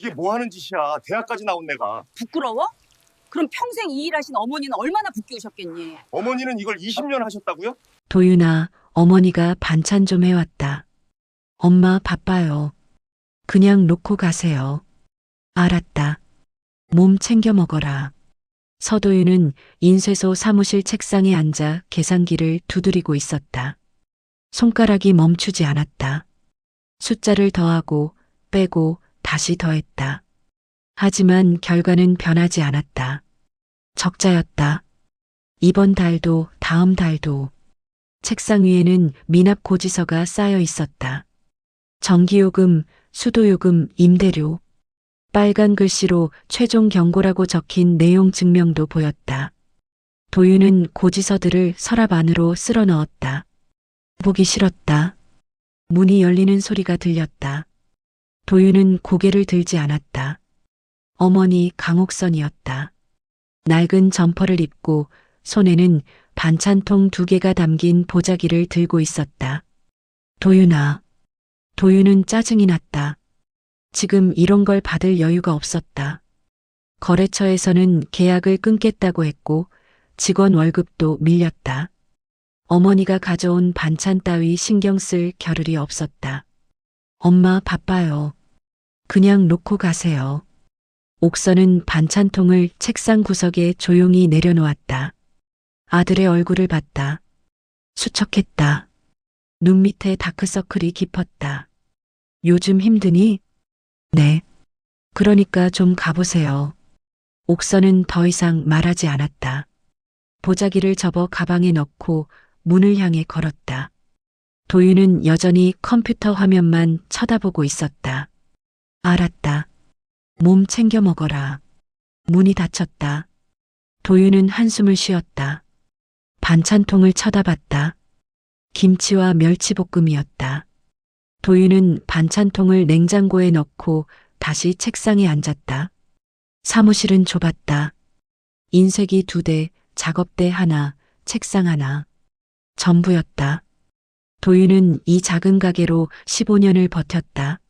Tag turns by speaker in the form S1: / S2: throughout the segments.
S1: 이게 뭐 하는 짓이야? 대학까지 나온 내가.
S2: 부끄러워? 그럼 평생 이 일 하신 어머니는 얼마나 부끄우셨겠니?
S1: 어머니는 이걸 20년 하셨다고요?
S3: 도윤아, 어머니가 반찬 좀 해왔다. 엄마 바빠요. 그냥 놓고 가세요. 알았다. 몸 챙겨 먹어라. 서도윤은 인쇄소 사무실 책상에 앉아 계산기를 두드리고 있었다. 손가락이 멈추지 않았다. 숫자를 더하고 빼고 다시 더했다. 하지만 결과는 변하지 않았다. 적자였다. 이번 달도 다음 달도. 책상 위에는 미납 고지서가 쌓여 있었다. 전기요금, 수도요금, 임대료. 빨간 글씨로 최종 경고라고 적힌 내용 증명도 보였다. 도윤은 고지서들을 서랍 안으로 쓸어 넣었다. 보기 싫었다. 문이 열리는 소리가 들렸다. 도윤은 고개를 들지 않았다. 어머니 강옥선이었다. 낡은 점퍼를 입고 손에는 반찬통 2개가 담긴 보자기를 들고 있었다. 도윤아. 도윤은 짜증이 났다. 지금 이런 걸 받을 여유가 없었다. 거래처에서는 계약을 끊겠다고 했고 직원 월급도 밀렸다. 어머니가 가져온 반찬 따위 신경 쓸 겨를이 없었다. 엄마 바빠요. 그냥 놓고 가세요. 옥선은 반찬통을 책상 구석에 조용히 내려놓았다. 아들의 얼굴을 봤다. 수척했다. 눈 밑에 다크서클이 깊었다. 요즘 힘드니? 네. 그러니까 좀 가보세요. 옥선은 더 이상 말하지 않았다. 보자기를 접어 가방에 넣고 문을 향해 걸었다. 도윤은 여전히 컴퓨터 화면만 쳐다보고 있었다. 알았다. 몸 챙겨 먹어라. 문이 닫혔다. 도윤은 한숨을 쉬었다. 반찬통을 쳐다봤다. 김치와 멸치볶음이었다. 도윤은 반찬통을 냉장고에 넣고 다시 책상에 앉았다. 사무실은 좁았다. 인쇄기 2대, 작업대 하나, 책상 하나. 전부였다. 도윤은 이 작은 가게로 15년을 버텼다.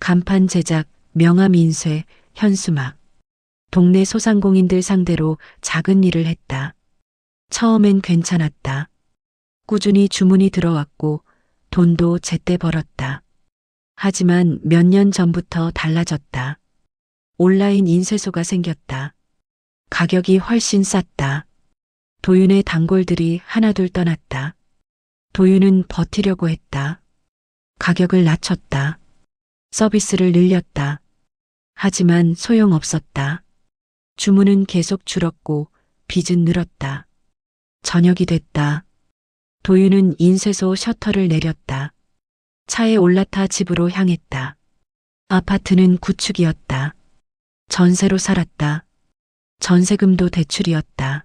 S3: 간판 제작, 명함 인쇄, 현수막. 동네 소상공인들 상대로 작은 일을 했다. 처음엔 괜찮았다. 꾸준히 주문이 들어왔고 돈도 제때 벌었다. 하지만 몇 년 전부터 달라졌다. 온라인 인쇄소가 생겼다. 가격이 훨씬 쌌다. 도윤의 단골들이 하나둘 떠났다. 도윤은 버티려고 했다. 가격을 낮췄다. 서비스를 늘렸다. 하지만 소용없었다. 주문은 계속 줄었고 빚은 늘었다. 저녁이 됐다. 도윤은 인쇄소 셔터를 내렸다. 차에 올라타 집으로 향했다. 아파트는 구축이었다. 전세로 살았다. 전세금도 대출이었다.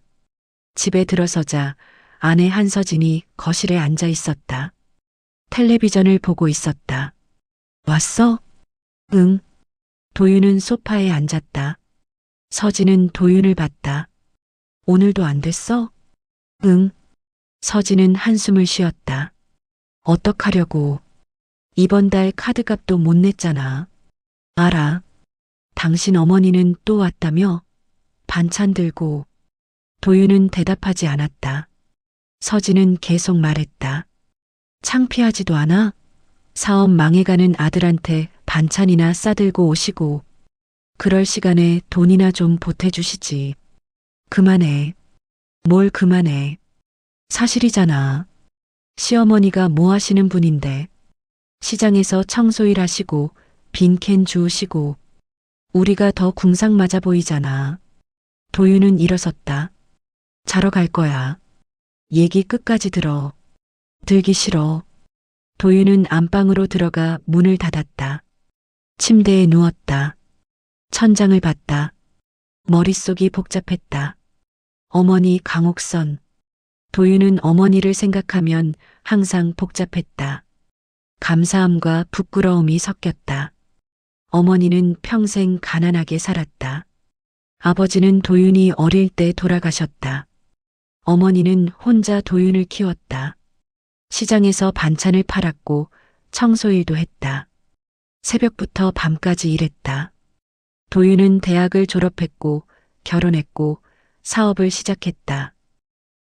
S3: 집에 들어서자 아내 한서진이 거실에 앉아 있었다. 텔레비전을 보고 있었다. 왔어? 응. 도윤은 소파에 앉았다. 서진은 도윤을 봤다. 오늘도 안 됐어? 응. 서진은 한숨을 쉬었다. 어떡하려고. 이번 달 카드값도 못 냈잖아. 알아. 당신 어머니는 또 왔다며? 반찬 들고. 도윤은 대답하지 않았다. 서진은 계속 말했다. 창피하지도 않아? 사업 망해가는 아들한테 반찬이나 싸들고 오시고. 그럴 시간에 돈이나 좀 보태주시지. 그만해. 뭘 그만해. 사실이잖아. 시어머니가 뭐 하시는 분인데. 시장에서 청소일 하시고 빈캔 주우시고. 우리가 더 궁상 맞아 보이잖아. 도윤은 일어섰다. 자러 갈 거야. 얘기 끝까지 들어. 들기 싫어. 도윤은 안방으로 들어가 문을 닫았다. 침대에 누웠다. 천장을 봤다. 머릿속이 복잡했다. 어머니 강옥선. 도윤은 어머니를 생각하면 항상 복잡했다. 감사함과 부끄러움이 섞였다. 어머니는 평생 가난하게 살았다. 아버지는 도윤이 어릴 때 돌아가셨다. 어머니는 혼자 도윤을 키웠다. 시장에서 반찬을 팔았고 청소일도 했다. 새벽부터 밤까지 일했다. 도윤은 대학을 졸업했고 결혼했고 사업을 시작했다.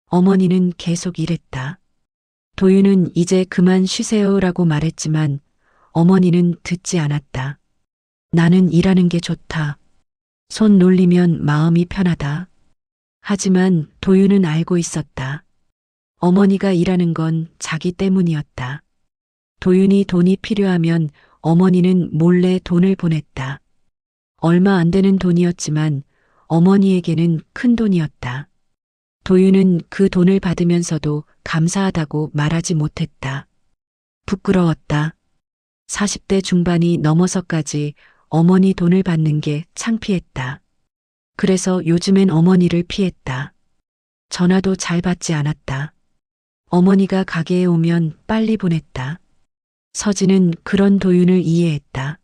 S3: 어머니는 계속 일했다. 도윤은 이제 그만 쉬세요라고 말했지만 어머니는 듣지 않았다. 나는 일하는 게 좋다. 손 놀리면 마음이 편하다. 하지만 도윤은 알고 있었다. 어머니가 일하는 건 자기 때문이었다. 도윤이 돈이 필요하면 어머니는 몰래 돈을 보냈다. 얼마 안 되는 돈이었지만 어머니에게는 큰 돈이었다. 도윤은 그 돈을 받으면서도 감사하다고 말하지 못했다. 부끄러웠다. 40대 중반이 넘어서까지 어머니 돈을 받는 게 창피했다. 그래서 요즘엔 어머니를 피했다. 전화도 잘 받지 않았다. 어머니가 가게에 오면 빨리 보냈다. 서진은 그런 도윤을 이해했다.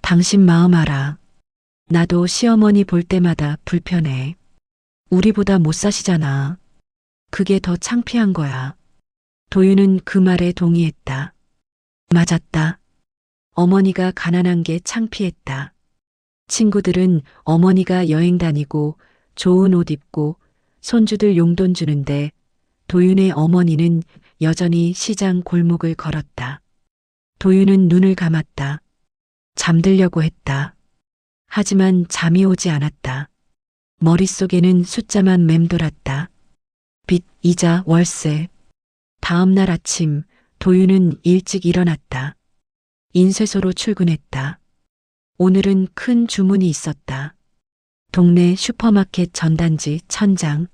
S3: 당신 마음 알아. 나도 시어머니 볼 때마다 불편해. 우리보다 못 사시잖아. 그게 더 창피한 거야. 도윤은 그 말에 동의했다. 맞았다. 어머니가 가난한 게 창피했다. 친구들은 어머니가 여행 다니고 좋은 옷 입고 손주들 용돈 주는데 도윤의 어머니는 여전히 시장 골목을 걸었다. 도윤은 눈을 감았다. 잠들려고 했다. 하지만 잠이 오지 않았다. 머릿속에는 숫자만 맴돌았다. 빚, 이자, 월세. 다음 날 아침 도윤은 일찍 일어났다. 인쇄소로 출근했다. 오늘은 큰 주문이 있었다. 동네 슈퍼마켓 전단지 1000장.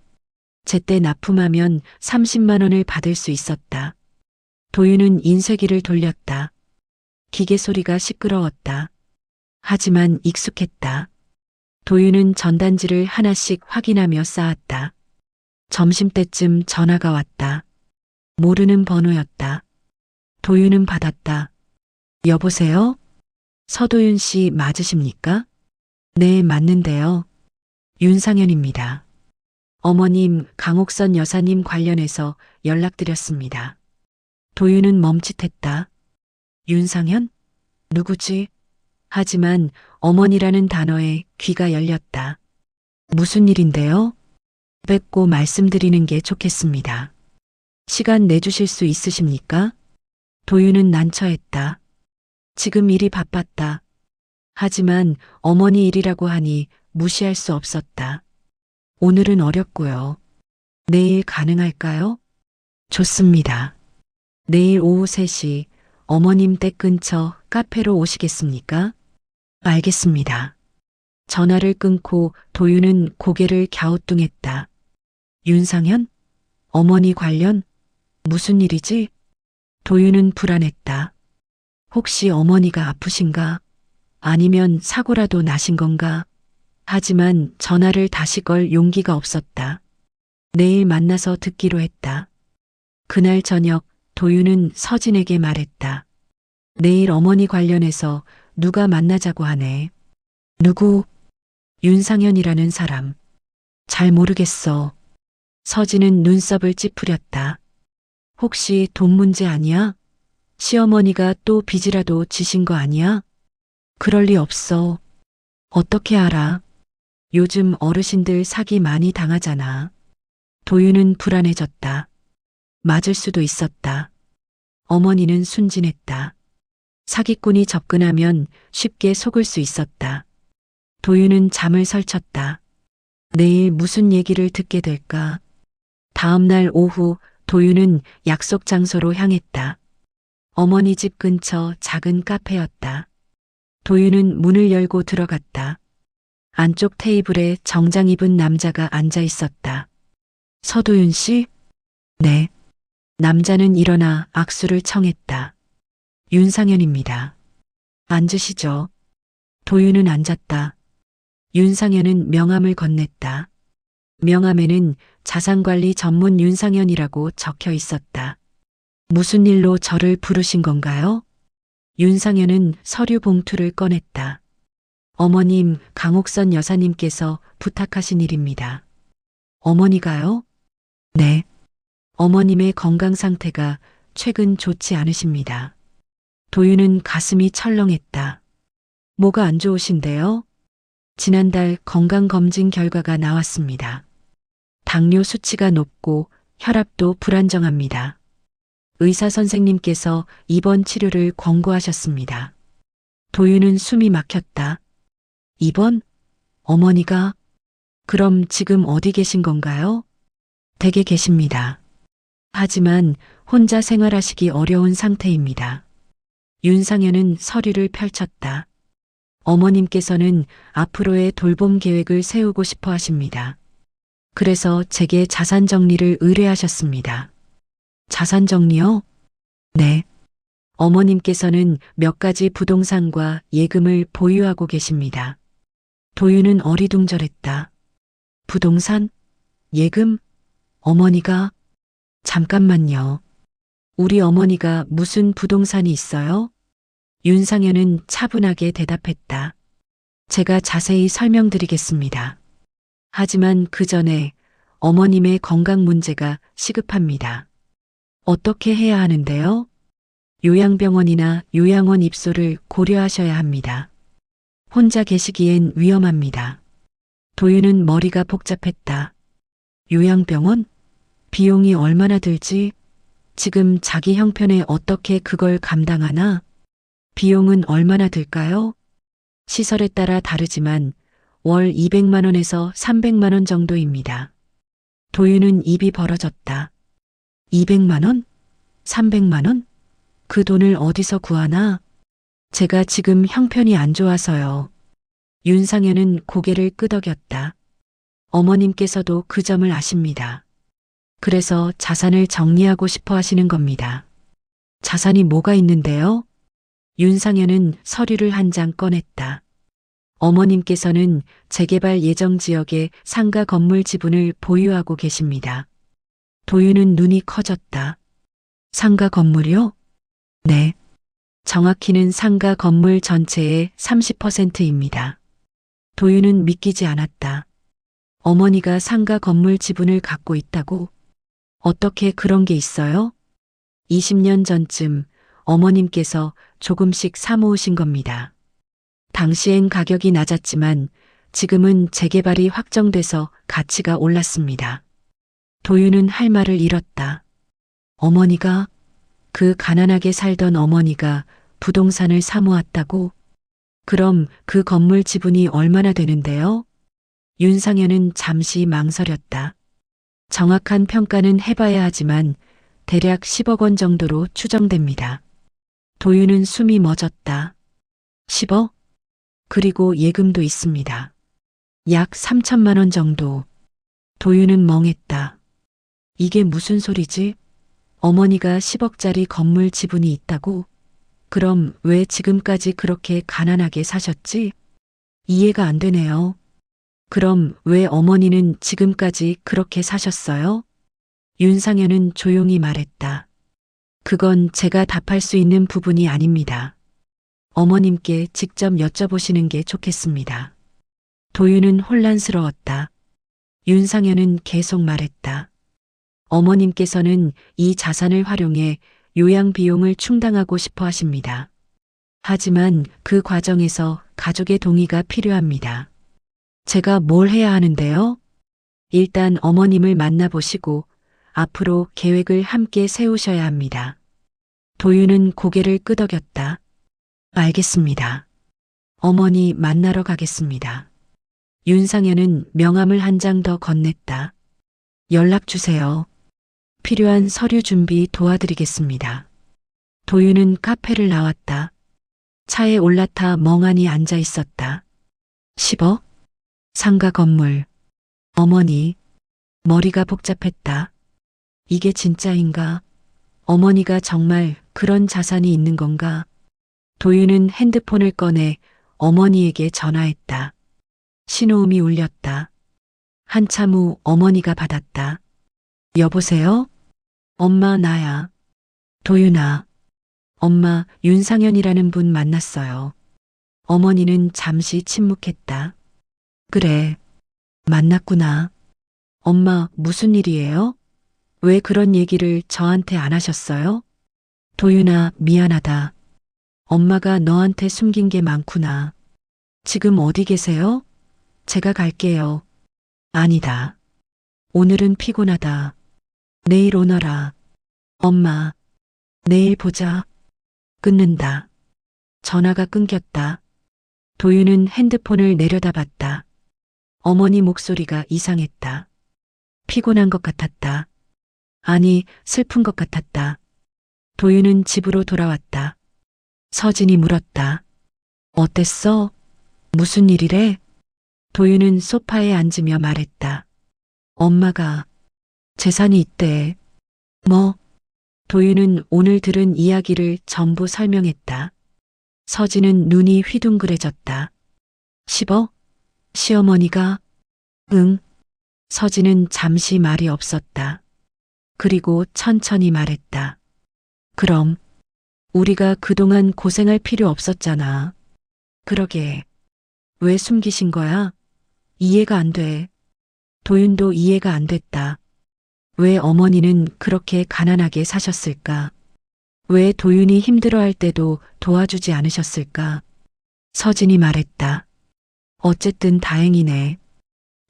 S3: 제때 납품하면 30만 원을 받을 수 있었다. 도윤은 인쇄기를 돌렸다. 기계 소리가 시끄러웠다. 하지만 익숙했다. 도윤은 전단지를 하나씩 확인하며 쌓았다. 점심때쯤 전화가 왔다. 모르는 번호였다. 도윤은 받았다. 여보세요? 서도윤 씨 맞으십니까? 네, 맞는데요. 윤상현입니다. 어머님, 강옥선 여사님 관련해서 연락드렸습니다. 도윤은 멈칫했다. 윤상현? 누구지? 하지만 어머니라는 단어에 귀가 열렸다. 무슨 일인데요? 뵙고 말씀드리는 게 좋겠습니다. 시간 내주실 수 있으십니까? 도윤은 난처했다. 지금 일이 바빴다. 하지만 어머니 일이라고 하니 무시할 수 없었다. 오늘은 어렵고요. 내일 가능할까요? 좋습니다. 내일 오후 3시 어머님 댁 근처 카페로 오시겠습니까? 알겠습니다. 전화를 끊고 도윤은 고개를 갸우뚱했다. 윤상현? 어머니 관련? 무슨 일이지? 도윤은 불안했다. 혹시 어머니가 아프신가? 아니면 사고라도 나신 건가? 하지만 전화를 다시 걸 용기가 없었다. 내일 만나서 듣기로 했다. 그날 저녁 도윤은 서진에게 말했다. 내일 어머니 관련해서 누가 만나자고 하네. 누구? 윤상현이라는 사람. 잘 모르겠어. 서진은 눈썹을 찌푸렸다. 혹시 돈 문제 아니야? 시어머니가 또 빚이라도 지신 거 아니야? 그럴 리 없어. 어떻게 알아? 요즘 어르신들 사기 많이 당하잖아. 도윤은 불안해졌다. 맞을 수도 있었다. 어머니는 순진했다. 사기꾼이 접근하면 쉽게 속을 수 있었다. 도윤은 잠을 설쳤다. 내일 무슨 얘기를 듣게 될까? 다음 날 오후 도윤은 약속 장소로 향했다. 어머니 집 근처 작은 카페였다. 도윤은 문을 열고 들어갔다. 안쪽 테이블에 정장 입은 남자가 앉아 있었다. 서도윤 씨? 네. 남자는 일어나 악수를 청했다. 윤상현입니다. 앉으시죠. 도윤은 앉았다. 윤상현은 명함을 건넸다. 명함에는 자산관리 전문 윤상현이라고 적혀 있었다. 무슨 일로 저를 부르신 건가요? 윤상현은 서류 봉투를 꺼냈다. 어머님, 강옥선 여사님께서 부탁하신 일입니다. 어머니가요? 네. 어머님의 건강 상태가 최근 좋지 않으십니다. 도윤은 가슴이 철렁했다. 뭐가 안 좋으신데요? 지난달 건강검진 결과가 나왔습니다. 당뇨 수치가 높고 혈압도 불안정합니다. 의사 선생님께서 입원 치료를 권고하셨습니다. 도윤은 숨이 막혔다. 입원? 어머니가? 그럼 지금 어디 계신 건가요? 댁에 계십니다. 하지만 혼자 생활하시기 어려운 상태입니다. 윤상현은 서류를 펼쳤다. 어머님께서는 앞으로의 돌봄 계획을 세우고 싶어 하십니다. 그래서 제게 자산 정리를 의뢰하셨습니다. 자산 정리요? 네. 어머님께서는 몇 가지 부동산과 예금을 보유하고 계십니다. 도윤은 어리둥절했다. 부동산? 예금? 어머니가? 잠깐만요. 우리 어머니가 무슨 부동산이 있어요? 윤상현은 차분하게 대답했다. 제가 자세히 설명드리겠습니다. 하지만 그 전에 어머님의 건강 문제가 시급합니다. 어떻게 해야 하는데요? 요양병원이나 요양원 입소를 고려하셔야 합니다. 혼자 계시기엔 위험합니다. 도윤은 머리가 복잡했다. 요양병원? 비용이 얼마나 들지? 지금 자기 형편에 어떻게 그걸 감당하나? 비용은 얼마나 들까요? 시설에 따라 다르지만 월 200만 원에서 300만 원 정도입니다. 도윤은 입이 벌어졌다. 200만 원? 300만 원? 그 돈을 어디서 구하나? 제가 지금 형편이 안 좋아서요. 윤상현은 고개를 끄덕였다. 어머님께서도 그 점을 아십니다. 그래서 자산을 정리하고 싶어 하시는 겁니다. 자산이 뭐가 있는데요? 윤상현은 서류를 한 장 꺼냈다. 어머님께서는 재개발 예정 지역의 상가 건물 지분을 보유하고 계십니다. 도윤은 눈이 커졌다. 상가 건물이요? 네. 정확히는 상가 건물 전체의 30%입니다. 도윤은 믿기지 않았다. 어머니가 상가 건물 지분을 갖고 있다고? 어떻게 그런 게 있어요? 20년 전쯤 어머님께서 조금씩 사모으신 겁니다. 당시엔 가격이 낮았지만 지금은 재개발이 확정돼서 가치가 올랐습니다. 도윤은 할 말을 잃었다. 어머니가, 그 가난하게 살던 어머니가 부동산을 사모았다고? 그럼 그 건물 지분이 얼마나 되는데요? 윤상현은 잠시 망설였다. 정확한 평가는 해봐야 하지만 대략 10억 원 정도로 추정됩니다. 도윤은 숨이 멎었다. 10억? 그리고 예금도 있습니다. 약 3천만 원 정도. 도윤은 멍했다. 이게 무슨 소리지? 어머니가 10억짜리 건물 지분이 있다고? 그럼 왜 지금까지 그렇게 가난하게 사셨지? 이해가 안 되네요. 그럼 왜 어머니는 지금까지 그렇게 사셨어요? 윤상현은 조용히 말했다. 그건 제가 답할 수 있는 부분이 아닙니다. 어머님께 직접 여쭤보시는 게 좋겠습니다. 도윤은 혼란스러웠다. 윤상현은 계속 말했다. 어머님께서는 이 자산을 활용해 요양 비용을 충당하고 싶어 하십니다. 하지만 그 과정에서 가족의 동의가 필요합니다. 제가 뭘 해야 하는데요? 일단 어머님을 만나보시고 앞으로 계획을 함께 세우셔야 합니다. 도윤은 고개를 끄덕였다. 알겠습니다. 어머니 만나러 가겠습니다. 윤상현은 명함을 한 장 더 건넸다. 연락 주세요. 필요한 서류 준비 도와드리겠습니다. 도윤은 카페를 나왔다. 차에 올라타 멍하니 앉아 있었다. 10억? 상가 건물. 어머니. 머리가 복잡했다. 이게 진짜인가? 어머니가 정말 그런 자산이 있는 건가? 도윤은 핸드폰을 꺼내 어머니에게 전화했다. 신호음이 울렸다. 한참 후 어머니가 받았다. 여보세요? 엄마 나야. 도윤아. 엄마 윤상현이라는 분 만났어요. 어머니는 잠시 침묵했다. 그래. 만났구나. 엄마 무슨 일이에요? 왜 그런 얘기를 저한테 안 하셨어요? 도윤아 미안하다. 엄마가 너한테 숨긴 게 많구나. 지금 어디 계세요? 제가 갈게요. 아니다. 오늘은 피곤하다. 내일 오너라. 엄마, 내일 보자. 끊는다. 전화가 끊겼다. 도윤은 핸드폰을 내려다봤다. 어머니 목소리가 이상했다. 피곤한 것 같았다. 아니, 슬픈 것 같았다. 도윤은 집으로 돌아왔다. 서진이 물었다. 어땠어? 무슨 일이래? 도윤은 소파에 앉으며 말했다. 엄마가 재산이 있대. 뭐? 도윤은 오늘 들은 이야기를 전부 설명했다. 서진은 눈이 휘둥그레졌다. 10억? 시어머니가? 응. 서진은 잠시 말이 없었다. 그리고 천천히 말했다. 그럼 우리가 그동안 고생할 필요 없었잖아. 그러게. 왜 숨기신 거야? 이해가 안 돼. 도윤도 이해가 안 됐다. 왜 어머니는 그렇게 가난하게 사셨을까? 왜 도윤이 힘들어할 때도 도와주지 않으셨을까? 서진이 말했다. 어쨌든 다행이네.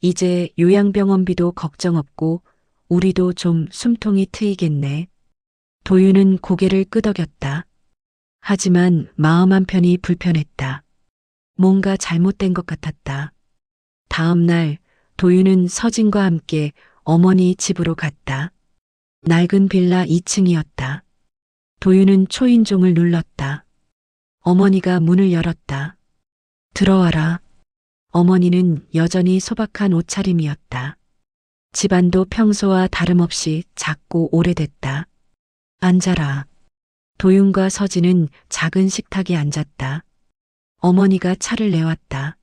S3: 이제 요양병원비도 걱정 없고 우리도 좀 숨통이 트이겠네. 도윤은 고개를 끄덕였다. 하지만 마음 한편이 불편했다. 뭔가 잘못된 것 같았다. 다음 날 도윤은 서진과 함께 어머니 집으로 갔다. 낡은 빌라 2층이었다. 도윤은 초인종을 눌렀다. 어머니가 문을 열었다. 들어와라. 어머니는 여전히 소박한 옷차림이었다. 집안도 평소와 다름없이 작고 오래됐다. 앉아라. 도윤과 서진은 작은 식탁에 앉았다. 어머니가 차를 내왔다.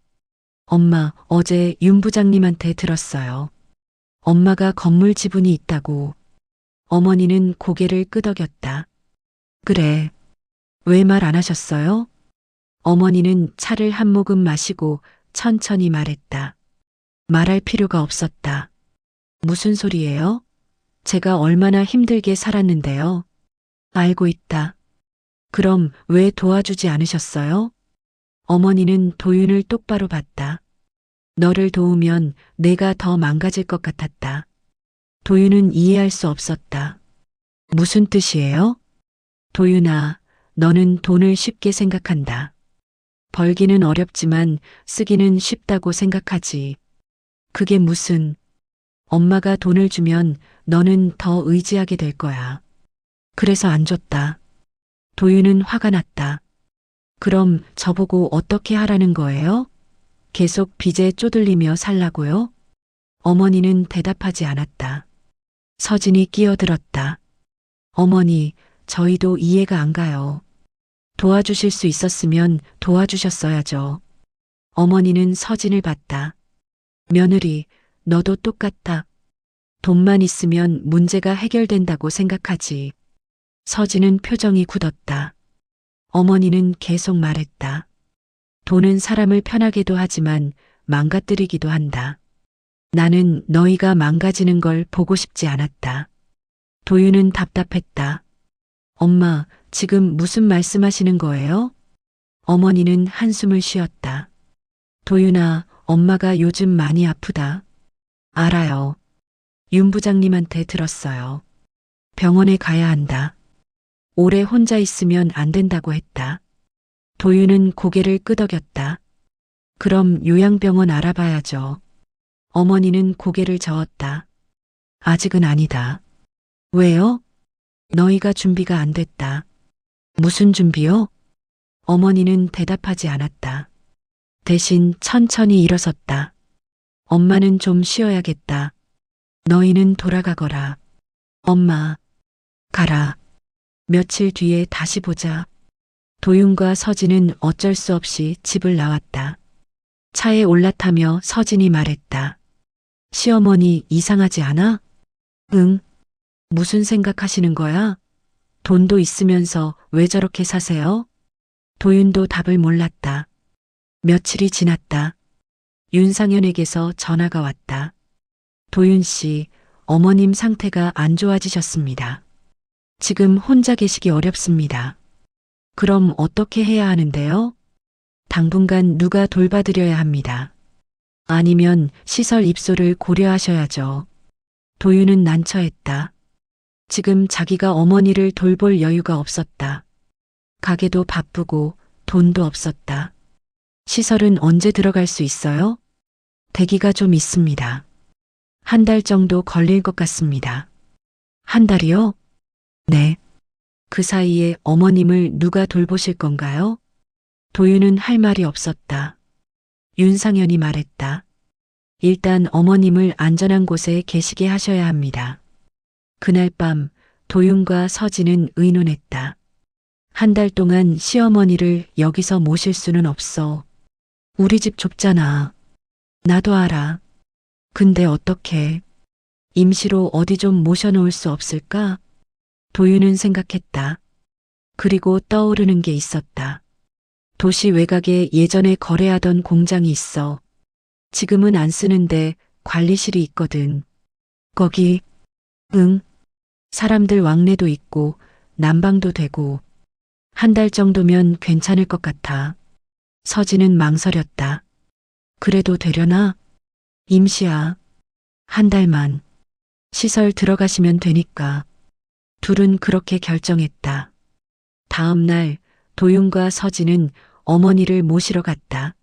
S3: 엄마, 어제 윤 부장님한테 들었어요. 엄마가 건물 지분이 있다고. 어머니는 고개를 끄덕였다. 그래. 왜 말 안 하셨어요? 어머니는 차를 한 모금 마시고 천천히 말했다. 말할 필요가 없었다. 무슨 소리예요? 제가 얼마나 힘들게 살았는데요. 알고 있다. 그럼 왜 도와주지 않으셨어요? 어머니는 도윤을 똑바로 봤다. 너를 도우면 내가 더 망가질 것 같았다. 도윤은 이해할 수 없었다. 무슨 뜻이에요? 도윤아, 너는 돈을 쉽게 생각한다. 벌기는 어렵지만 쓰기는 쉽다고 생각하지. 그게 무슨... 엄마가 돈을 주면 너는 더 의지하게 될 거야. 그래서 안 줬다. 도윤은 화가 났다. 그럼 저보고 어떻게 하라는 거예요? 계속 빚에 쪼들리며 살라고요? 어머니는 대답하지 않았다. 서진이 끼어들었다. 어머니, 저희도 이해가 안 가요. 도와주실 수 있었으면 도와주셨어야죠. 어머니는 서진을 봤다. 며느리, 너도 똑같다. 돈만 있으면 문제가 해결된다고 생각하지. 서진은 표정이 굳었다. 어머니는 계속 말했다. 돈은 사람을 편하게도 하지만 망가뜨리기도 한다. 나는 너희가 망가지는 걸 보고 싶지 않았다. 도윤은 답답했다. 엄마, 지금 무슨 말씀하시는 거예요? 어머니는 한숨을 쉬었다. 도윤아, 엄마가 요즘 많이 아프다. 알아요. 윤 부장님한테 들었어요. 병원에 가야 한다. 오래 혼자 있으면 안 된다고 했다. 도윤은 고개를 끄덕였다. 그럼 요양병원 알아봐야죠. 어머니는 고개를 저었다. 아직은 아니다. 왜요? 너희가 준비가 안 됐다. 무슨 준비요? 어머니는 대답하지 않았다. 대신 천천히 일어섰다. 엄마는 좀 쉬어야겠다. 너희는 돌아가거라. 엄마, 가라. 며칠 뒤에 다시 보자. 도윤과 서진은 어쩔 수 없이 집을 나왔다. 차에 올라타며 서진이 말했다. 시어머니 이상하지 않아? 응. 무슨 생각하시는 거야? 돈도 있으면서 왜 저렇게 사세요? 도윤도 답을 몰랐다. 며칠이 지났다. 윤상현에게서 전화가 왔다. 도윤 씨, 어머님 상태가 안 좋아지셨습니다. 지금 혼자 계시기 어렵습니다. 그럼 어떻게 해야 하는데요? 당분간 누가 돌봐드려야 합니다. 아니면 시설 입소를 고려하셔야죠. 도윤은 난처했다. 지금 자기가 어머니를 돌볼 여유가 없었다. 가게도 바쁘고 돈도 없었다. 시설은 언제 들어갈 수 있어요? 대기가 좀 있습니다. 한 달 정도 걸릴 것 같습니다. 한 달이요? 네. 그 사이에 어머님을 누가 돌보실 건가요? 도윤은 할 말이 없었다. 윤상현이 말했다. 일단 어머님을 안전한 곳에 계시게 하셔야 합니다. 그날 밤 도윤과 서진은 의논했다. 한 달 동안 시어머니를 여기서 모실 수는 없어. 우리 집 좁잖아. 나도 알아. 근데 어떻게? 임시로 어디 좀 모셔놓을 수 없을까? 도윤은 생각했다. 그리고 떠오르는 게 있었다. 도시 외곽에 예전에 거래하던 공장이 있어. 지금은 안 쓰는데 관리실이 있거든. 거기, 응. 사람들 왕래도 있고 난방도 되고 한 달 정도면 괜찮을 것 같아. 서진은 망설였다. 그래도 되려나? 임시야. 한 달만. 시설 들어가시면 되니까. 둘은 그렇게 결정했다. 다음 날 도윤과 서진은 어머니를 모시러 갔다.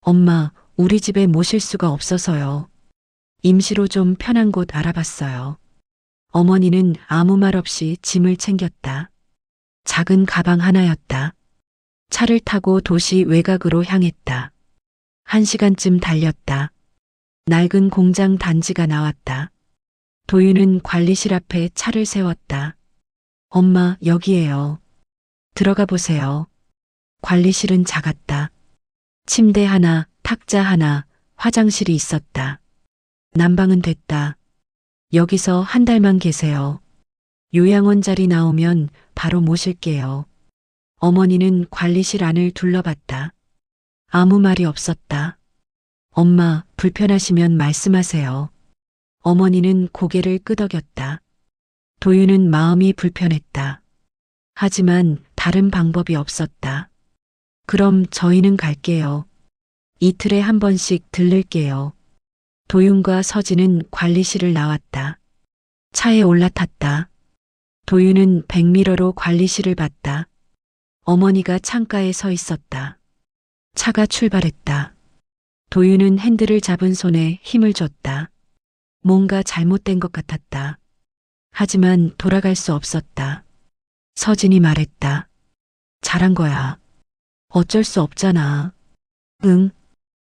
S3: 엄마, 우리 집에 모실 수가 없어서요. 임시로 좀 편한 곳 알아봤어요. 어머니는 아무 말 없이 짐을 챙겼다. 작은 가방 하나였다. 차를 타고 도시 외곽으로 향했다. 1시간쯤 달렸다. 낡은 공장 단지가 나왔다. 도윤은 관리실 앞에 차를 세웠다. 엄마, 여기에요. 들어가 보세요. 관리실은 작았다. 침대 하나, 탁자 하나, 화장실이 있었다. 난방은 됐다. 여기서 한 달만 계세요. 요양원 자리 나오면 바로 모실게요. 어머니는 관리실 안을 둘러봤다. 아무 말이 없었다. 엄마, 불편하시면 말씀하세요. 어머니는 고개를 끄덕였다. 도윤은 마음이 불편했다. 하지만 다른 방법이 없었다. 그럼 저희는 갈게요. 이틀에 한 번씩 들를게요. 도윤과 서진은 관리실을 나왔다. 차에 올라탔다. 도윤은 백미러로 관리실을 봤다. 어머니가 창가에 서 있었다. 차가 출발했다. 도윤은 핸들을 잡은 손에 힘을 줬다. 뭔가 잘못된 것 같았다. 하지만 돌아갈 수 없었다. 서진이 말했다. 잘한 거야. 어쩔 수 없잖아. 응.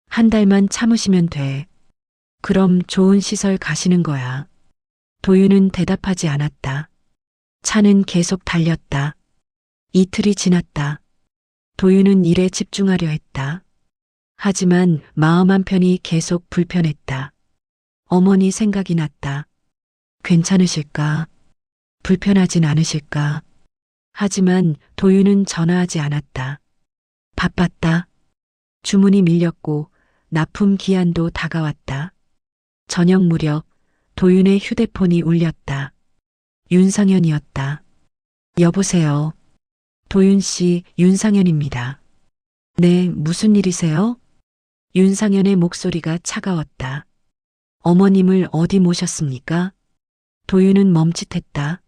S3: 한 달만 참으시면 돼. 그럼 좋은 시설 가시는 거야. 도윤은 대답하지 않았다. 차는 계속 달렸다. 이틀이 지났다. 도윤은 일에 집중하려 했다. 하지만 마음 한편이 계속 불편했다. 어머니 생각이 났다. 괜찮으실까? 불편하진 않으실까? 하지만 도윤은 전화하지 않았다. 바빴다. 주문이 밀렸고 납품 기한도 다가왔다. 저녁 무렵 도윤의 휴대폰이 울렸다. 윤상현이었다. 여보세요. 도윤 씨, 윤상현입니다. 네, 무슨 일이세요? 윤상현의 목소리가 차가웠다. 어머님을 어디 모셨습니까? 도윤은 멈칫했다.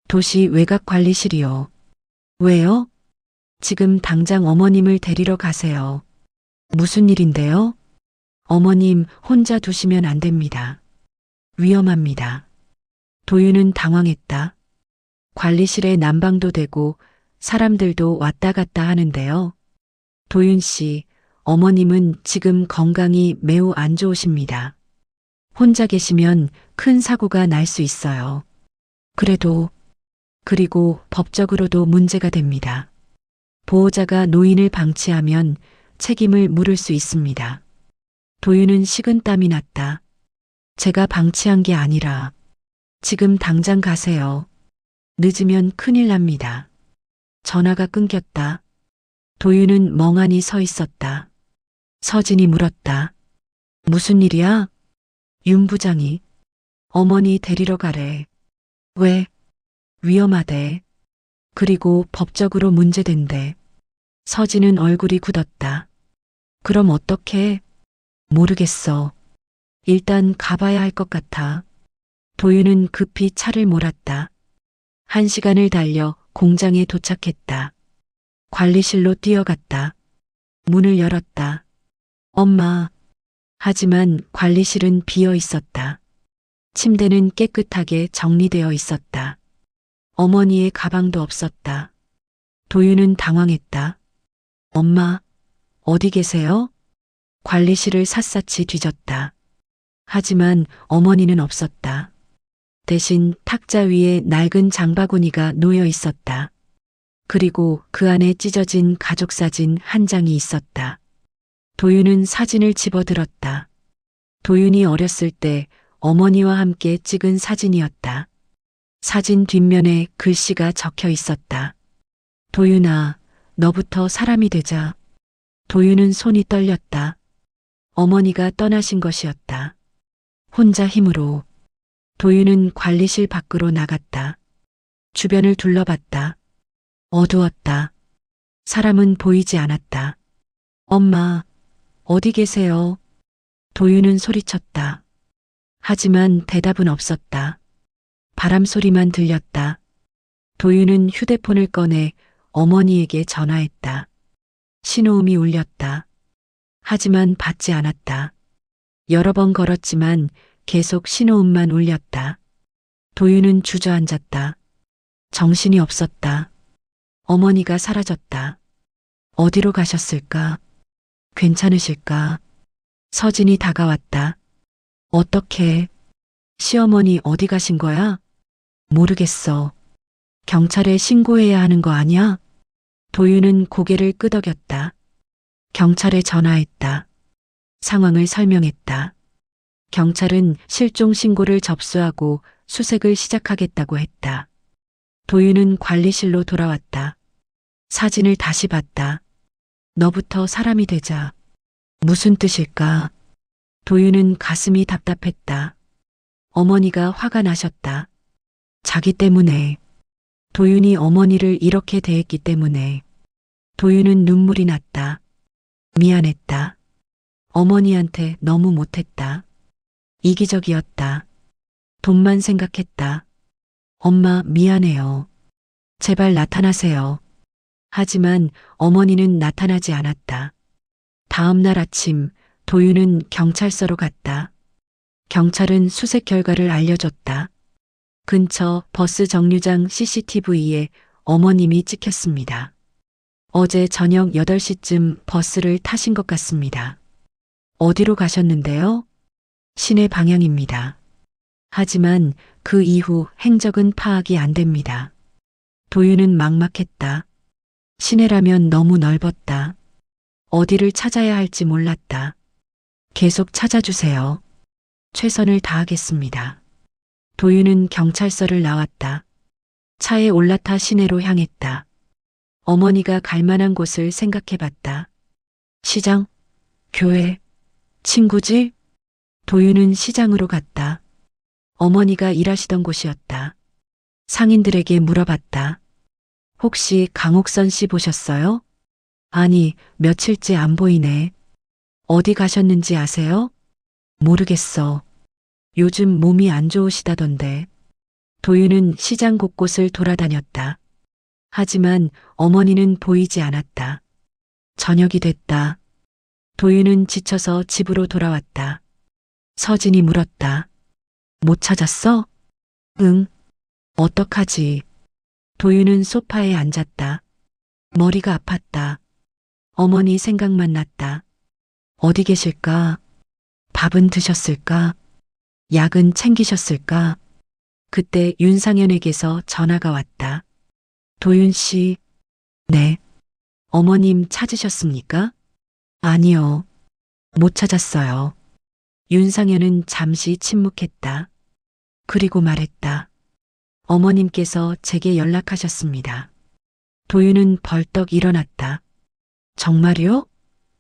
S3: 도시 외곽 관리실이요. 왜요? 지금 당장 어머님을 데리러 가세요. 무슨 일인데요? 어머님 혼자 두시면 안 됩니다. 위험합니다. 도윤은 당황했다. 관리실에 난방도 되고 사람들도 왔다 갔다 하는데요. 도윤 씨, 어머님은 지금 건강이 매우 안 좋으십니다. 혼자 계시면 큰 사고가 날 수 있어요. 그리고 법적으로도 문제가 됩니다. 보호자가 노인을 방치하면 책임을 물을 수 있습니다. 도윤은 식은땀이 났다. 제가 방치한 게 아니라 지금 당장 가세요. 늦으면 큰일 납니다. 전화가 끊겼다. 도윤은 멍하니 서 있었다. 서진이 물었다. 무슨 일이야? 윤 부장이 어머니 데리러 가래. 왜? 위험하대. 그리고 법적으로 문제된대. 서진은 얼굴이 굳었다. 그럼 어떡해? 모르겠어. 일단 가봐야 할 것 같아. 도윤은 급히 차를 몰았다. 1시간을 달려 공장에 도착했다. 관리실로 뛰어갔다. 문을 열었다. 엄마. 하지만 관리실은 비어 있었다. 침대는 깨끗하게 정리되어 있었다. 어머니의 가방도 없었다. 도윤은 당황했다. 엄마, 어디 계세요? 관리실을 샅샅이 뒤졌다. 하지만 어머니는 없었다. 대신 탁자 위에 낡은 장바구니가 놓여 있었다. 그리고 그 안에 찢어진 가족 사진 한 장이 있었다. 도윤은 사진을 집어들었다. 도윤이 어렸을 때 어머니와 함께 찍은 사진이었다. 사진 뒷면에 글씨가 적혀 있었다. 도윤아, 너부터 사람이 되자. 도윤은 손이 떨렸다. 어머니가 떠나신 것이었다. 혼자 힘으로. 도윤은 관리실 밖으로 나갔다. 주변을 둘러봤다. 어두웠다. 사람은 보이지 않았다. 엄마, 어디 계세요? 도윤은 소리쳤다. 하지만 대답은 없었다. 바람 소리만 들렸다. 도윤은 휴대폰을 꺼내 어머니에게 전화했다. 신호음이 울렸다. 하지만 받지 않았다. 여러 번 걸었지만 계속 신호음만 울렸다. 도윤은 주저앉았다. 정신이 없었다. 어머니가 사라졌다. 어디로 가셨을까? 괜찮으실까? 서진이 다가왔다. 어떻게? 시어머니 어디 가신 거야? 모르겠어. 경찰에 신고해야 하는 거 아니야? 도윤은 고개를 끄덕였다. 경찰에 전화했다. 상황을 설명했다. 경찰은 실종 신고를 접수하고 수색을 시작하겠다고 했다. 도윤은 관리실로 돌아왔다. 사진을 다시 봤다. 너부터 사람이 되자. 무슨 뜻일까? 도윤은 가슴이 답답했다. 어머니가 화가 나셨다. 자기 때문에. 도윤이 어머니를 이렇게 대했기 때문에. 도윤은 눈물이 났다. 미안했다. 어머니한테 너무 못했다. 이기적이었다. 돈만 생각했다. 엄마 미안해요. 제발 나타나세요. 하지만 어머니는 나타나지 않았다. 다음 날 아침 도윤은 경찰서로 갔다. 경찰은 수색 결과를 알려줬다. 근처 버스 정류장 CCTV에 어머님이 찍혔습니다. 어제 저녁 8시쯤 버스를 타신 것 같습니다. 어디로 가셨는데요? 시내 방향입니다. 하지만 그 이후 행적은 파악이 안 됩니다. 도윤은 막막했다. 시내라면 너무 넓었다. 어디를 찾아야 할지 몰랐다. 계속 찾아주세요. 최선을 다하겠습니다. 도윤은 경찰서를 나왔다. 차에 올라타 시내로 향했다. 어머니가 갈 만한 곳을 생각해봤다. 시장, 교회, 친구집? 도윤은 시장으로 갔다. 어머니가 일하시던 곳이었다. 상인들에게 물어봤다. 혹시 강옥선 씨 보셨어요? 아니, 며칠째 안 보이네. 어디 가셨는지 아세요? 모르겠어. 요즘 몸이 안 좋으시다던데. 도윤은 시장 곳곳을 돌아다녔다. 하지만 어머니는 보이지 않았다. 저녁이 됐다. 도윤은 지쳐서 집으로 돌아왔다. 서진이 물었다. 못 찾았어? 응. 어떡하지? 도윤은 소파에 앉았다. 머리가 아팠다. 어머니 생각만 났다. 어디 계실까? 밥은 드셨을까? 약은 챙기셨을까? 그때 윤상현에게서 전화가 왔다. 도윤 씨. 네. 어머님 찾으셨습니까? 아니요. 못 찾았어요. 윤상현은 잠시 침묵했다. 그리고 말했다. 어머님께서 제게 연락하셨습니다. 도윤은 벌떡 일어났다. 정말요?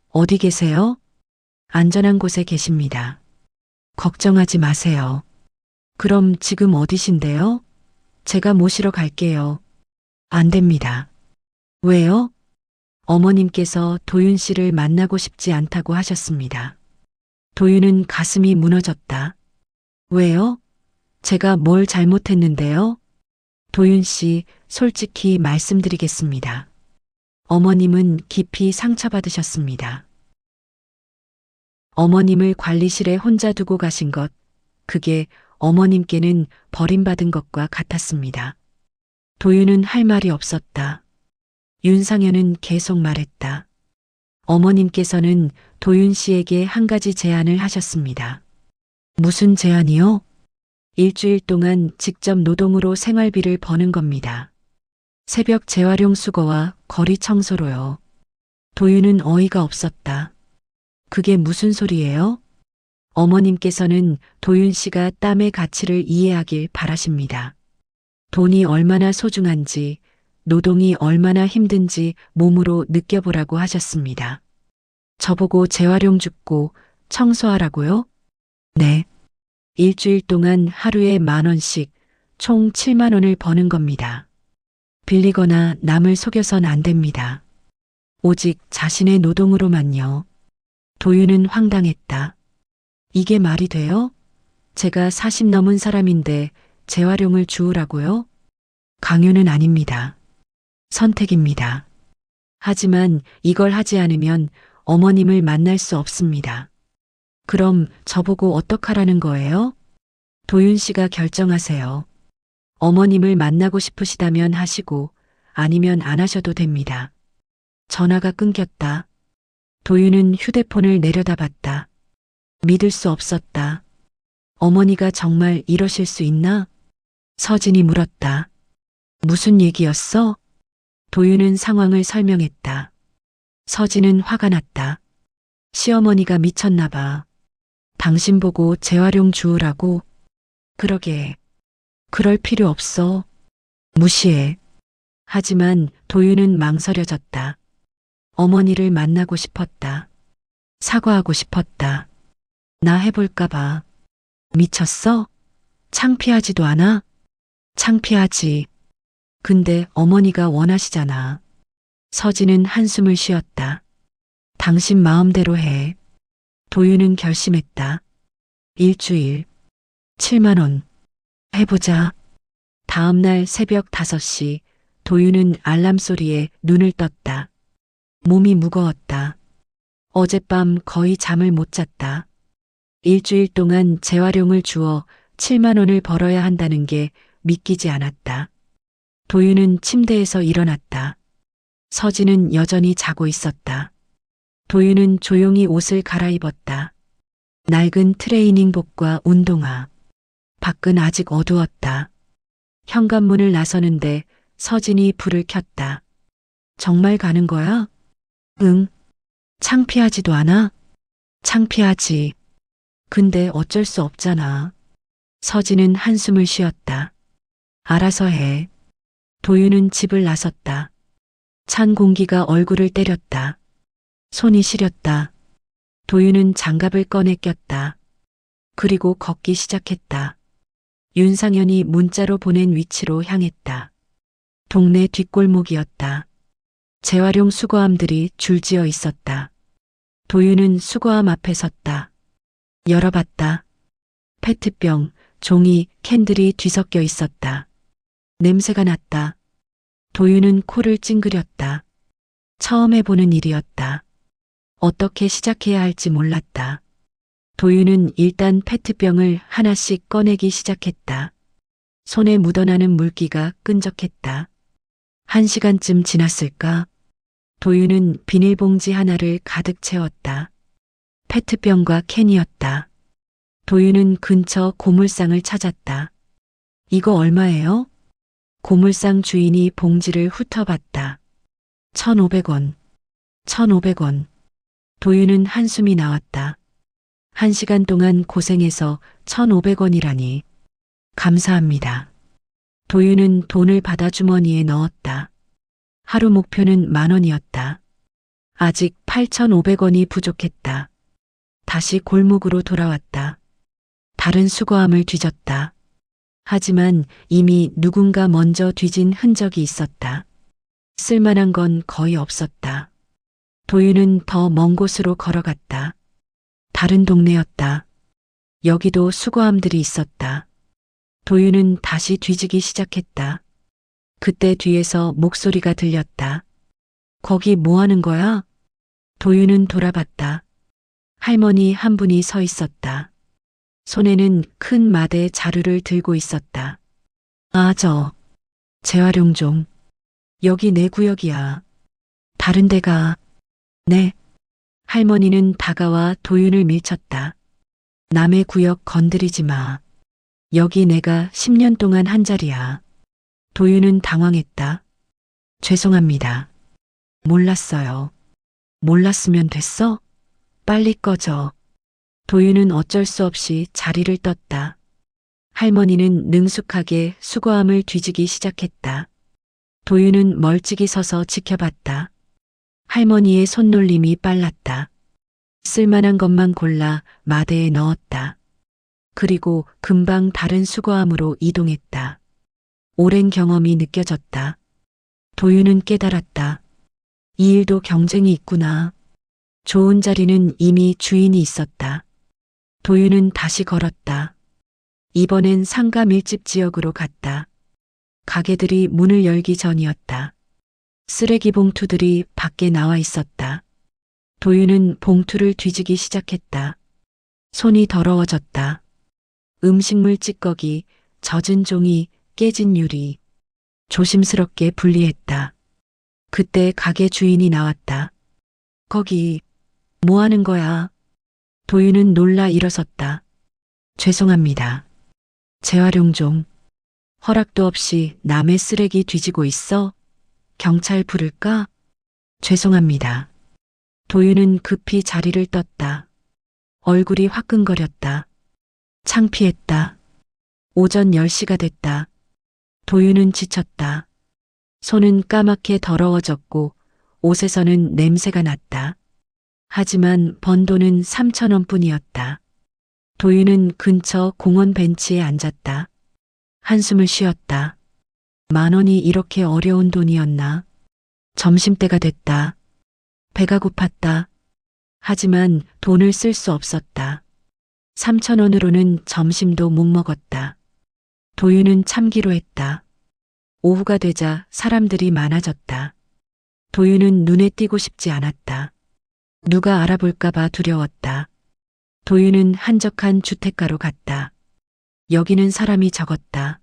S3: 어디 계세요? 안전한 곳에 계십니다. 걱정하지 마세요. 그럼 지금 어디신데요? 제가 모시러 갈게요. 안 됩니다. 왜요? 어머님께서 도윤 씨를 만나고 싶지 않다고 하셨습니다. 도윤은 가슴이 무너졌다. 왜요? 제가 뭘 잘못했는데요? 도윤 씨, 솔직히 말씀드리겠습니다. 어머님은 깊이 상처받으셨습니다. 어머님을 관리실에 혼자 두고 가신 것, 그게 어머님께는 버림받은 것과 같았습니다. 도윤은 할 말이 없었다. 윤상현은 계속 말했다. 어머님께서는 도윤 씨에게 한 가지 제안을 하셨습니다. 무슨 제안이요? 일주일 동안 직접 노동으로 생활비를 버는 겁니다. 새벽 재활용 수거와 거리 청소로요. 도윤은 어이가 없었다. 그게 무슨 소리예요? 어머님께서는 도윤 씨가 땀의 가치를 이해하길 바라십니다. 돈이 얼마나 소중한지, 노동이 얼마나 힘든지 몸으로 느껴보라고 하셨습니다. 저보고 재활용 줍고 청소하라고요? 네. 일주일 동안 하루에 10,000원씩 총 70,000원을 버는 겁니다. 빌리거나 남을 속여선 안 됩니다. 오직 자신의 노동으로만요. 도윤은 황당했다. 이게 말이 돼요? 제가 40 넘은 사람인데 재활용을 주우라고요? 강요는 아닙니다. 선택입니다. 하지만 이걸 하지 않으면 어머님을 만날 수 없습니다. 그럼 저보고 어떡하라는 거예요? 도윤 씨가 결정하세요. 어머님을 만나고 싶으시다면 하시고 아니면 안 하셔도 됩니다. 전화가 끊겼다. 도윤은 휴대폰을 내려다봤다. 믿을 수 없었다. 어머니가 정말 이러실 수 있나? 서진이 물었다. 무슨 얘기였어? 도윤은 상황을 설명했다. 서진은 화가 났다. 시어머니가 미쳤나 봐. 당신 보고 재활용 주우라고? 그러게. 그럴 필요 없어. 무시해. 하지만 도윤은 망설여졌다. 어머니를 만나고 싶었다. 사과하고 싶었다. 나 해볼까 봐. 미쳤어? 창피하지도 않아? 창피하지. 근데 어머니가 원하시잖아. 서진은 한숨을 쉬었다. 당신 마음대로 해. 도윤은 결심했다. 일주일. 70,000원. 해보자. 다음날 새벽 5시 도윤은 알람 소리에 눈을 떴다. 몸이 무거웠다. 어젯밤 거의 잠을 못 잤다. 일주일 동안 재활용을 주어 70,000원을 벌어야 한다는 게 믿기지 않았다. 도윤은 침대에서 일어났다. 서진은 여전히 자고 있었다. 도윤은 조용히 옷을 갈아입었다. 낡은 트레이닝복과 운동화. 밖은 아직 어두웠다. 현관문을 나서는데 서진이 불을 켰다. 정말 가는 거야? 응. 창피하지도 않아? 창피하지. 근데 어쩔 수 없잖아. 서진은 한숨을 쉬었다. 알아서 해. 도윤은 집을 나섰다. 찬 공기가 얼굴을 때렸다. 손이 시렸다. 도윤은 장갑을 꺼내 꼈다. 그리고 걷기 시작했다. 윤상현이 문자로 보낸 위치로 향했다. 동네 뒷골목이었다. 재활용 수거함들이 줄지어 있었다. 도윤은 수거함 앞에 섰다. 열어봤다. 페트병, 종이, 캔들이 뒤섞여 있었다. 냄새가 났다. 도윤은 코를 찡그렸다. 처음 해보는 일이었다. 어떻게 시작해야 할지 몰랐다. 도윤은 일단 페트병을 하나씩 꺼내기 시작했다. 손에 묻어나는 물기가 끈적했다. 1시간쯤 지났을까? 도윤은 비닐봉지 하나를 가득 채웠다. 페트병과 캔이었다. 도윤은 근처 고물상을 찾았다. 이거 얼마예요? 고물상 주인이 봉지를 훑어봤다. 1,500원. 1,500원. 도윤은 한숨이 나왔다. 1시간 동안 고생해서 1,500원이라니. 감사합니다. 도윤은 돈을 받아 주머니에 넣었다. 하루 목표는 10,000원이었다. 아직 8,500원이 부족했다. 다시 골목으로 돌아왔다. 다른 수거함을 뒤졌다. 하지만 이미 누군가 먼저 뒤진 흔적이 있었다. 쓸만한 건 거의 없었다. 도윤은 더 먼 곳으로 걸어갔다. 다른 동네였다. 여기도 수거함들이 있었다. 도윤은 다시 뒤지기 시작했다. 그때 뒤에서 목소리가 들렸다. 거기 뭐 하는 거야? 도윤은 돌아봤다. 할머니 한 분이 서 있었다. 손에는 큰 마대 자루를 들고 있었다. 아, 재활용 좀. 여기 내 구역이야. 다른 데가. 네. 할머니는 다가와 도윤을 밀쳤다. 남의 구역 건드리지 마. 여기 내가 10년 동안 한 자리야. 도윤은 당황했다. 죄송합니다. 몰랐어요. 몰랐으면 됐어? 빨리 꺼져. 도윤은 어쩔 수 없이 자리를 떴다. 할머니는 능숙하게 수거함을 뒤지기 시작했다. 도윤은 멀찍이 서서 지켜봤다. 할머니의 손놀림이 빨랐다. 쓸만한 것만 골라 마대에 넣었다. 그리고 금방 다른 수거함으로 이동했다. 오랜 경험이 느껴졌다. 도윤은 깨달았다. 이 일도 경쟁이 있구나. 좋은 자리는 이미 주인이 있었다. 도윤은 다시 걸었다. 이번엔 상가 밀집 지역으로 갔다. 가게들이 문을 열기 전이었다. 쓰레기 봉투들이 밖에 나와 있었다. 도윤은 봉투를 뒤지기 시작했다. 손이 더러워졌다. 음식물 찌꺼기, 젖은 종이, 깨진 유리. 조심스럽게 분리했다. 그때 가게 주인이 나왔다. 거기 뭐 하는 거야? 도윤은 놀라 일어섰다. 죄송합니다. 재활용 좀. 허락도 없이 남의 쓰레기 뒤지고 있어? 경찰 부를까? 죄송합니다. 도윤은 급히 자리를 떴다. 얼굴이 화끈거렸다. 창피했다. 오전 10시가 됐다. 도윤은 지쳤다. 손은 까맣게 더러워졌고 옷에서는 냄새가 났다. 하지만 번 돈은 3,000원 뿐이었다. 도윤은 근처 공원 벤치에 앉았다. 한숨을 쉬었다. 10,000원이 이렇게 어려운 돈이었나? 점심때가 됐다. 배가 고팠다. 하지만 돈을 쓸 수 없었다. 3,000원으로는 점심도 못 먹었다. 도윤은 참기로 했다. 오후가 되자 사람들이 많아졌다. 도윤은 눈에 띄고 싶지 않았다. 누가 알아볼까봐 두려웠다. 도윤은 한적한 주택가로 갔다. 여기는 사람이 적었다.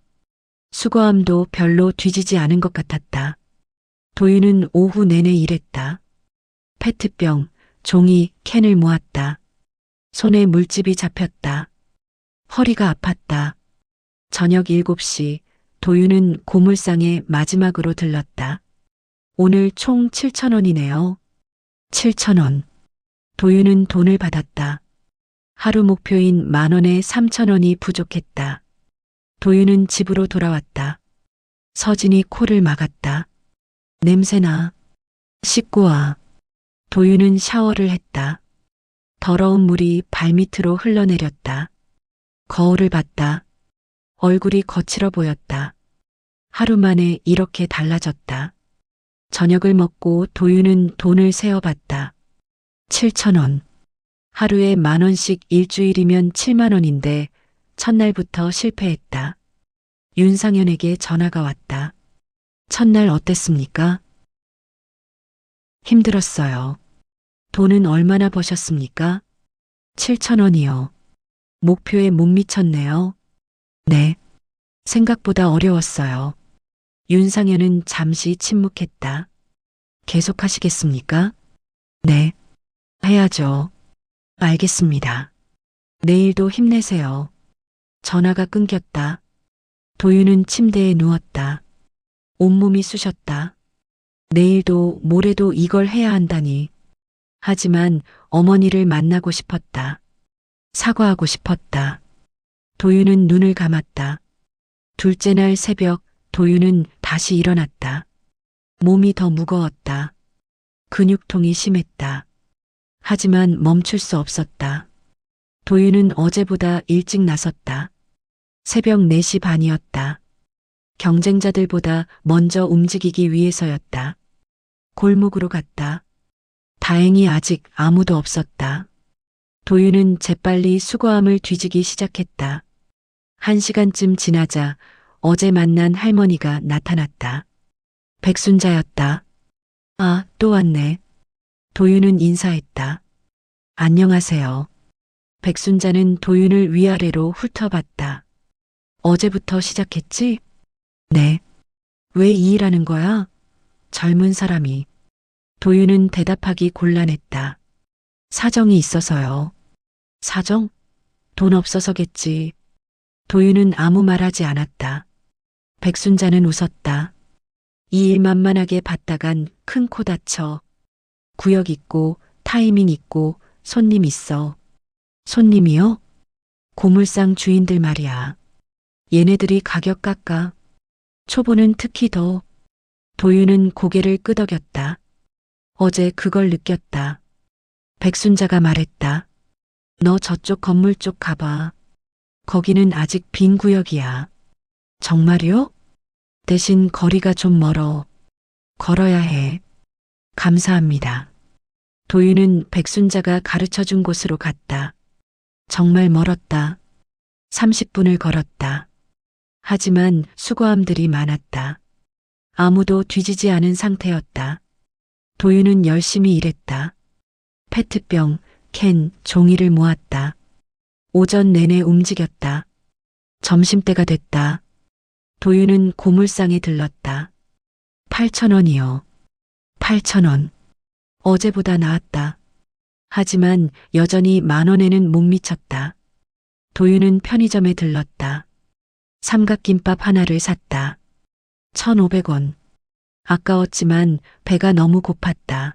S3: 수거함도 별로 뒤지지 않은 것 같았다. 도윤은 오후 내내 일했다. 페트병, 종이, 캔을 모았다. 손에 물집이 잡혔다. 허리가 아팠다. 저녁 7시 도윤은 고물상에 마지막으로 들렀다. 오늘 총 7,000원이네요. 7,000원. 도윤은 돈을 받았다. 하루 목표인 10,000원에 3,000원이 부족했다. 도윤은 집으로 돌아왔다. 서진이 코를 막았다. 냄새나. 씻고 와. 도윤은 샤워를 했다. 더러운 물이 발밑으로 흘러내렸다. 거울을 봤다. 얼굴이 거칠어 보였다. 하루 만에 이렇게 달라졌다. 저녁을 먹고 도윤은 돈을 세어봤다. 7,000원. 하루에 10,000원씩 일주일이면 70,000원인데 첫날부터 실패했다. 윤상현에게 전화가 왔다. 첫날 어땠습니까? 힘들었어요. 돈은 얼마나 버셨습니까? 7,000원이요. 목표에 못 미쳤네요. 네. 생각보다 어려웠어요. 윤상현은 잠시 침묵했다. 계속하시겠습니까? 네. 해야죠. 알겠습니다. 내일도 힘내세요. 전화가 끊겼다. 도윤은 침대에 누웠다. 온몸이 쑤셨다. 내일도 모레도 이걸 해야 한다니. 하지만 어머니를 만나고 싶었다. 사과하고 싶었다. 도윤은 눈을 감았다. 둘째 날 새벽 도윤은 다시 일어났다. 몸이 더 무거웠다. 근육통이 심했다. 하지만 멈출 수 없었다. 도윤은 어제보다 일찍 나섰다. 새벽 4시 반이었다. 경쟁자들보다 먼저 움직이기 위해서였다. 골목으로 갔다. 다행히 아직 아무도 없었다. 도윤은 재빨리 수거함을 뒤지기 시작했다. 1시간쯤 지나자 어제 만난 할머니가 나타났다. 백순자였다. 아, 또 왔네. 도윤은 인사했다. 안녕하세요. 백순자는 도윤을 위아래로 훑어봤다. 어제부터 시작했지? 네. 왜 이 일하는 거야? 젊은 사람이. 도윤은 대답하기 곤란했다. 사정이 있어서요. 사정? 돈 없어서겠지. 도윤은 아무 말하지 않았다. 백순자는 웃었다. 이 일 만만하게 봤다간 큰 코 다쳐. 구역 있고 타이밍 있고 손님 있어. 손님이요? 고물상 주인들 말이야. 얘네들이 가격 깎아. 초보는 특히 더. 도윤은 고개를 끄덕였다. 어제 그걸 느꼈다. 백순자가 말했다. 너 저쪽 건물 쪽 가봐. 거기는 아직 빈 구역이야. 정말요? 대신 거리가 좀 멀어. 걸어야 해. 감사합니다. 도윤은 백순자가 가르쳐준 곳으로 갔다. 정말 멀었다. 30분을 걸었다. 하지만 수거함들이 많았다. 아무도 뒤지지 않은 상태였다. 도윤은 열심히 일했다. 페트병, 캔, 종이를 모았다. 오전 내내 움직였다. 점심때가 됐다. 도윤은 고물상에 들렀다. 8,000원이요. 8,000원. 어제보다 나았다. 하지만 여전히 10,000원에는 못 미쳤다. 도윤은 편의점에 들렀다. 삼각김밥 하나를 샀다. 1,500원. 아까웠지만 배가 너무 고팠다.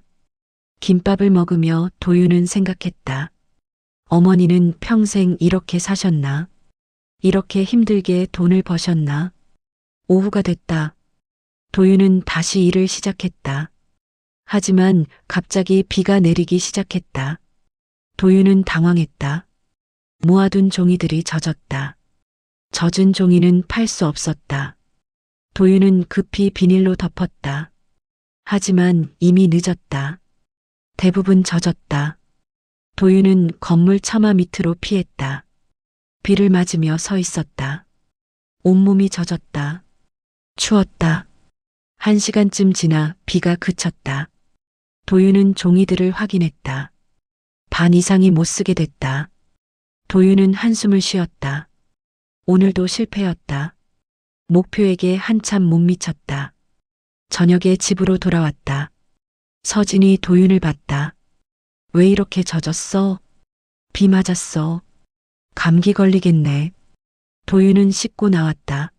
S3: 김밥을 먹으며 도윤은 생각했다. 어머니는 평생 이렇게 사셨나? 이렇게 힘들게 돈을 버셨나? 오후가 됐다. 도윤은 다시 일을 시작했다. 하지만 갑자기 비가 내리기 시작했다. 도윤은 당황했다. 모아둔 종이들이 젖었다. 젖은 종이는 팔 수 없었다. 도윤은 급히 비닐로 덮었다. 하지만 이미 늦었다. 대부분 젖었다. 도윤은 건물 처마 밑으로 피했다. 비를 맞으며 서 있었다. 온몸이 젖었다. 추웠다. 1시간쯤 지나 비가 그쳤다. 도윤은 종이들을 확인했다. 반 이상이 못 쓰게 됐다. 도윤은 한숨을 쉬었다. 오늘도 실패였다. 목표에게 한참 못 미쳤다. 저녁에 집으로 돌아왔다. 서진이 도윤을 봤다. 왜 이렇게 젖었어? 비 맞았어. 감기 걸리겠네. 도윤은 씻고 나왔다.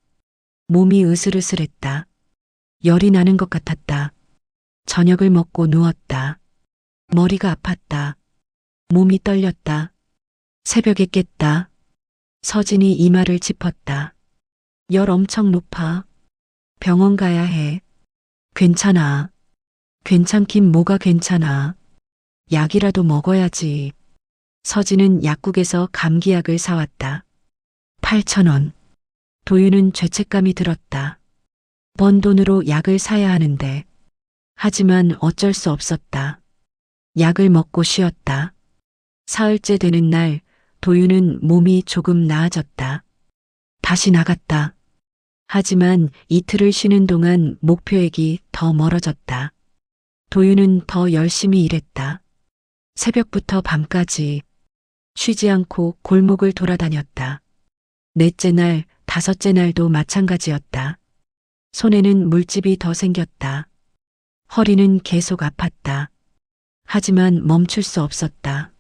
S3: 몸이 으슬으슬했다. 열이 나는 것 같았다. 저녁을 먹고 누웠다. 머리가 아팠다. 몸이 떨렸다. 새벽에 깼다. 서진이 이마를 짚었다. 열 엄청 높아. 병원 가야 해. 괜찮아. 괜찮긴 뭐가 괜찮아. 약이라도 먹어야지. 서진은 약국에서 감기약을 사왔다. 8,000원. 도윤은 죄책감이 들었다. 번 돈으로 약을 사야 하는데. 하지만 어쩔 수 없었다. 약을 먹고 쉬었다. 사흘째 되는 날 도윤은 몸이 조금 나아졌다. 다시 나갔다. 하지만 이틀을 쉬는 동안 목표액이 더 멀어졌다. 도윤은 더 열심히 일했다. 새벽부터 밤까지 쉬지 않고 골목을 돌아다녔다. 넷째 날, 다섯째 날도 마찬가지였다. 손에는 물집이 더 생겼다. 허리는 계속 아팠다. 하지만 멈출 수 없었다.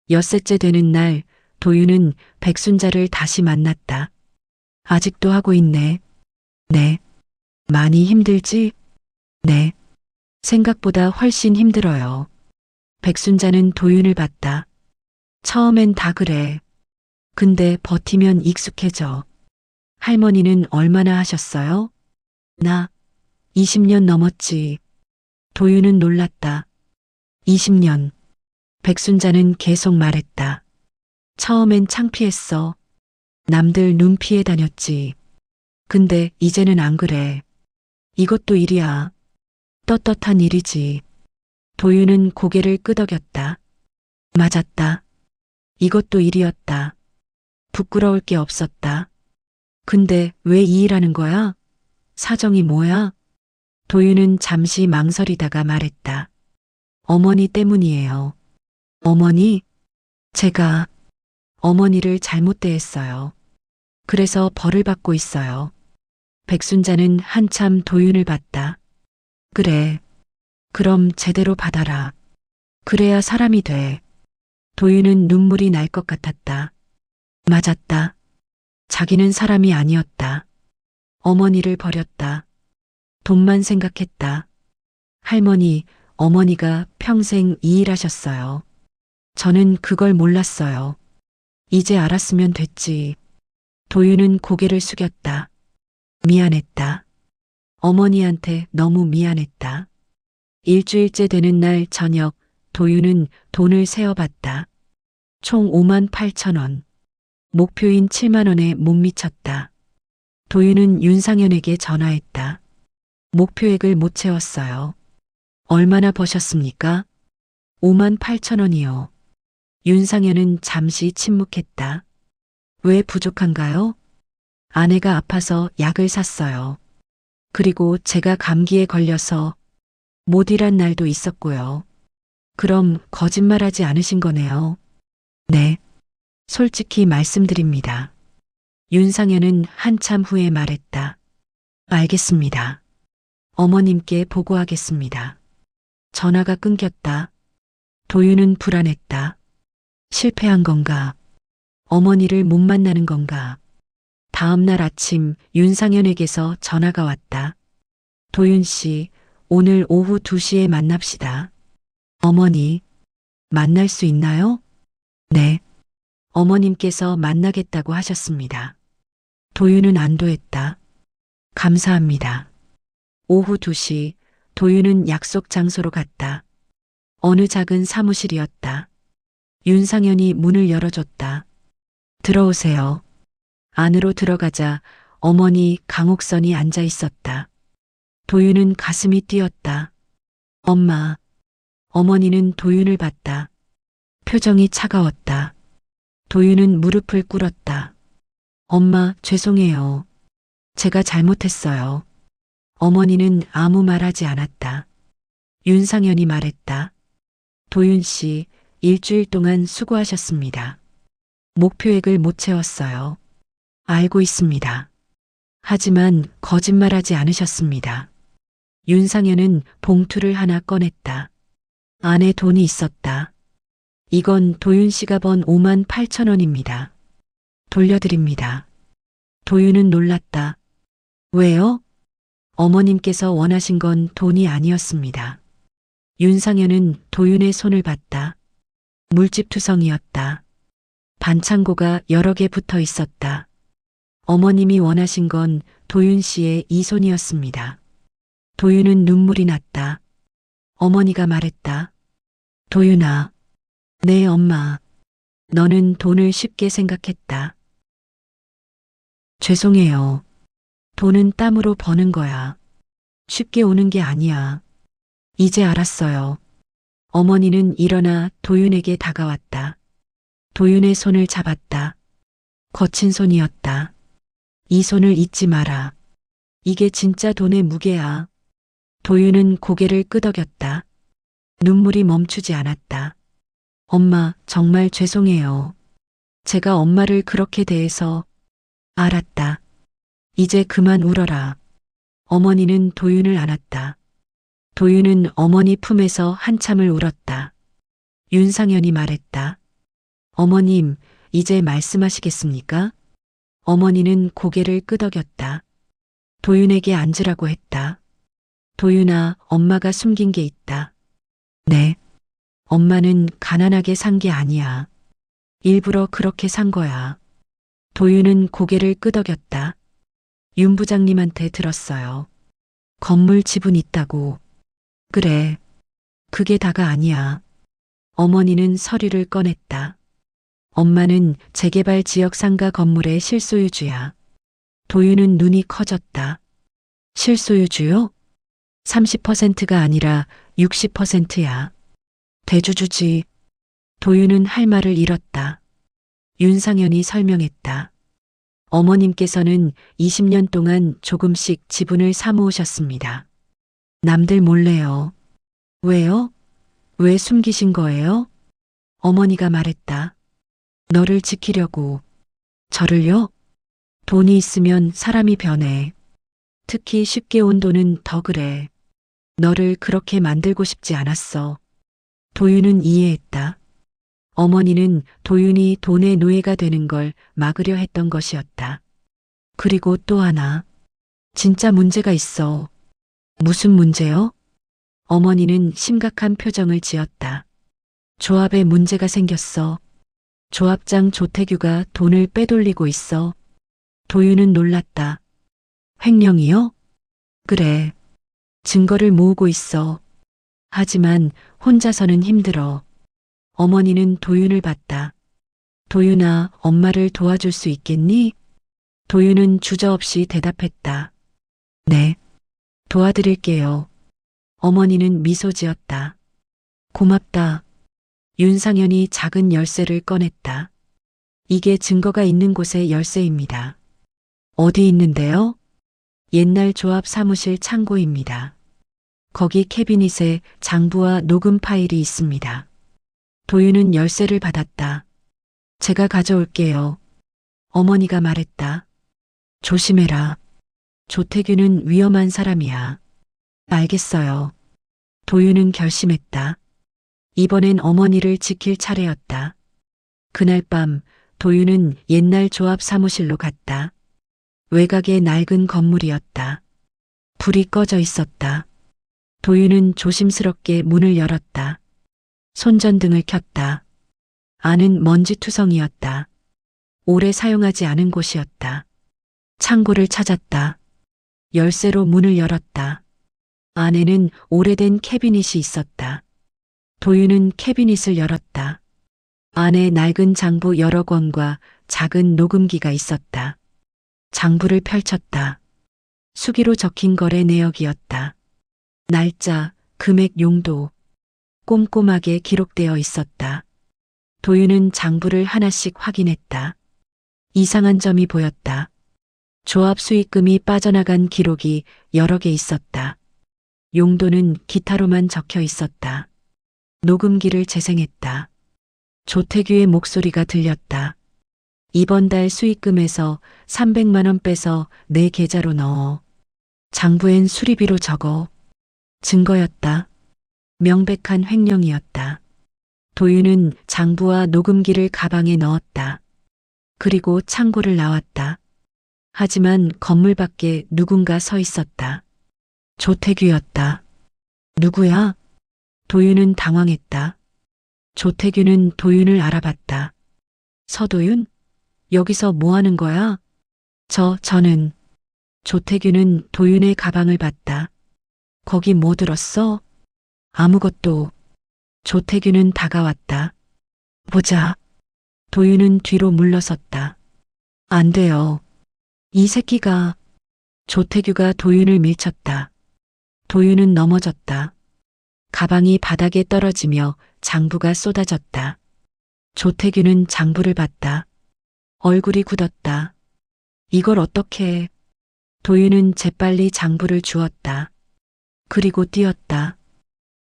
S3: 엿새째 되는 날 도윤은 백순자를 다시 만났다. 아직도 하고 있네. 네. 많이 힘들지? 네. 생각보다 훨씬 힘들어요. 백순자는 도윤을 봤다. 처음엔 다 그래. 근데 버티면 익숙해져. 할머니는 얼마나 하셨어요? 나 20년 넘었지. 도윤은 놀랐다. 20년. 백순자는 계속 말했다. 처음엔 창피했어. 남들 눈 피해 다녔지. 근데 이제는 안 그래. 이것도 일이야. 떳떳한 일이지. 도윤은 고개를 끄덕였다. 맞았다. 이것도 일이었다. 부끄러울 게 없었다. 근데 왜 이 일하는 거야? 사정이 뭐야? 도윤은 잠시 망설이다가 말했다. 어머니 때문이에요. 어머니? 제가 어머니를 잘못 대했어요. 그래서 벌을 받고 있어요. 백순자는 한참 도윤을 봤다. 그래. 그럼 제대로 받아라. 그래야 사람이 돼. 도윤은 눈물이 날 것 같았다. 맞았다. 자기는 사람이 아니었다. 어머니를 버렸다. 돈만 생각했다. 할머니, 어머니가 평생 이 일 하셨어요. 저는 그걸 몰랐어요. 이제 알았으면 됐지. 도윤은 고개를 숙였다. 미안했다. 어머니한테 너무 미안했다. 일주일째 되는 날 저녁 도윤은 돈을 세어봤다. 총 5만 8천 원. 목표인 7만 원에 못 미쳤다. 도윤은 윤상현에게 전화했다. 목표액을 못 채웠어요. 얼마나 버셨습니까? 5만 8천 원이요. 윤상현은 잠시 침묵했다. 왜 부족한가요? 아내가 아파서 약을 샀어요. 그리고 제가 감기에 걸려서 못 일한 날도 있었고요. 그럼 거짓말하지 않으신 거네요. 네. 솔직히 말씀드립니다. 윤상현은 한참 후에 말했다. 알겠습니다. 어머님께 보고하겠습니다. 전화가 끊겼다. 도윤은 불안했다. 실패한 건가? 어머니를 못 만나는 건가? 다음 날 아침 윤상현에게서 전화가 왔다. 도윤 씨, 오늘 오후 2시에 만납시다. 어머니, 만날 수 있나요? 네. 어머님께서 만나겠다고 하셨습니다. 도윤은 안도했다. 감사합니다. 오후 2시 도윤은 약속 장소로 갔다. 어느 작은 사무실이었다. 윤상현이 문을 열어줬다. 들어오세요. 안으로 들어가자 어머니 강옥선이 앉아 있었다. 도윤은 가슴이 뛰었다. 엄마. 어머니는 도윤을 봤다. 표정이 차가웠다. 도윤은 무릎을 꿇었다. 엄마, 죄송해요. 제가 잘못했어요. 어머니는 아무 말하지 않았다. 윤상현이 말했다. 도윤 씨, 일주일 동안 수고하셨습니다. 목표액을 못 채웠어요. 알고 있습니다. 하지만 거짓말하지 않으셨습니다. 윤상현은 봉투를 하나 꺼냈다. 안에 돈이 있었다. 이건 도윤 씨가 번 5만 8천 원입니다. 돌려드립니다. 도윤은 놀랐다. 왜요? 어머님께서 원하신 건 돈이 아니었습니다. 윤상현은 도윤의 손을 봤다. 물집투성이었다. 반창고가 여러 개 붙어 있었다. 어머님이 원하신 건 도윤 씨의 이 손이었습니다. 도윤은 눈물이 났다. 어머니가 말했다. 도윤아, 네 엄마, 너는 돈을 쉽게 생각했다. 죄송해요. 돈은 땀으로 버는 거야. 쉽게 오는 게 아니야. 이제 알았어요. 어머니는 일어나 도윤에게 다가왔다. 도윤의 손을 잡았다. 거친 손이었다. 이 손을 잊지 마라. 이게 진짜 돈의 무게야. 도윤은 고개를 끄덕였다. 눈물이 멈추지 않았다. 엄마, 정말 죄송해요. 제가 엄마를 그렇게 대해서. 알았다. 이제 그만 울어라. 어머니는 도윤을 안았다. 도윤은 어머니 품에서 한참을 울었다. 윤상현이 말했다. 어머님, 이제 말씀하시겠습니까? 어머니는 고개를 끄덕였다. 도윤에게 앉으라고 했다. 도윤아, 엄마가 숨긴 게 있다. 네. 엄마는 가난하게 산 게 아니야. 일부러 그렇게 산 거야. 도윤은 고개를 끄덕였다. 윤 부장님한테 들었어요. 건물 지분 있다고. 그래. 그게 다가 아니야. 어머니는 서류를 꺼냈다. 엄마는 재개발 지역 상가 건물의 실소유주야. 도윤은 눈이 커졌다. 실소유주요? 30%가 아니라 60%야. 대주주지. 도윤은 할 말을 잃었다. 윤상현이 설명했다. 어머님께서는 20년 동안 조금씩 지분을 사모으셨습니다. 남들 몰래요. 왜요? 왜 숨기신 거예요? 어머니가 말했다. 너를 지키려고. 저를요? 돈이 있으면 사람이 변해. 특히 쉽게 온 돈은 더 그래. 너를 그렇게 만들고 싶지 않았어. 도윤은 이해했다. 어머니는 도윤이 돈의 노예가 되는 걸 막으려 했던 것이었다. 그리고 또 하나. 진짜 문제가 있어. 무슨 문제요? 어머니는 심각한 표정을 지었다. 조합에 문제가 생겼어. 조합장 조태규가 돈을 빼돌리고 있어. 도윤은 놀랐다. 횡령이요? 그래. 증거를 모으고 있어. 하지만 혼자서는 힘들어. 어머니는 도윤을 봤다. 도윤아, 엄마를 도와줄 수 있겠니? 도윤은 주저없이 대답했다. 네. 도와드릴게요. 어머니는 미소 지었다. 고맙다. 윤상현이 작은 열쇠를 꺼냈다. 이게 증거가 있는 곳의 열쇠입니다. 어디 있는데요? 옛날 조합 사무실 창고입니다. 거기 캐비닛에 장부와 녹음 파일이 있습니다. 도윤은 열쇠를 받았다. 제가 가져올게요. 어머니가 말했다. 조심해라. 조태규는 위험한 사람이야. 알겠어요. 도윤은 결심했다. 이번엔 어머니를 지킬 차례였다. 그날 밤 도윤은 옛날 조합 사무실로 갔다. 외곽의 낡은 건물이었다. 불이 꺼져 있었다. 도윤은 조심스럽게 문을 열었다. 손전등을 켰다. 안은 먼지투성이었다. 오래 사용하지 않은 곳이었다. 창고를 찾았다. 열쇠로 문을 열었다. 안에는 오래된 캐비닛이 있었다. 도윤은 캐비닛을 열었다. 안에 낡은 장부 여러 권과 작은 녹음기가 있었다. 장부를 펼쳤다. 수기로 적힌 거래 내역이었다. 날짜, 금액, 용도 꼼꼼하게 기록되어 있었다. 도윤은 장부를 하나씩 확인했다. 이상한 점이 보였다. 조합 수익금이 빠져나간 기록이 여러 개 있었다. 용도는 기타로만 적혀 있었다. 녹음기를 재생했다. 조태규의 목소리가 들렸다. 이번 달 수익금에서 300만 원 빼서 내 계좌로 넣어. 장부엔 수리비로 적어. 증거였다. 명백한 횡령이었다. 도윤은 장부와 녹음기를 가방에 넣었다. 그리고 창고를 나왔다. 하지만 건물 밖에 누군가 서 있었다. 조태규였다. 누구야? 도윤은 당황했다. 조태규는 도윤을 알아봤다. 서도윤? 여기서 뭐 하는 거야? 저는. 조태규는 도윤의 가방을 봤다. 거기 뭐 들었어? 아무것도. 조태규는 다가왔다. 보자. 도윤은 뒤로 물러섰다. 안 돼요. 이 새끼가. 조태규가 도윤을 밀쳤다. 도윤은 넘어졌다. 가방이 바닥에 떨어지며 장부가 쏟아졌다. 조태규는 장부를 봤다. 얼굴이 굳었다. 이걸 어떻게 해? 도윤은 재빨리 장부를 주었다. 그리고 뛰었다.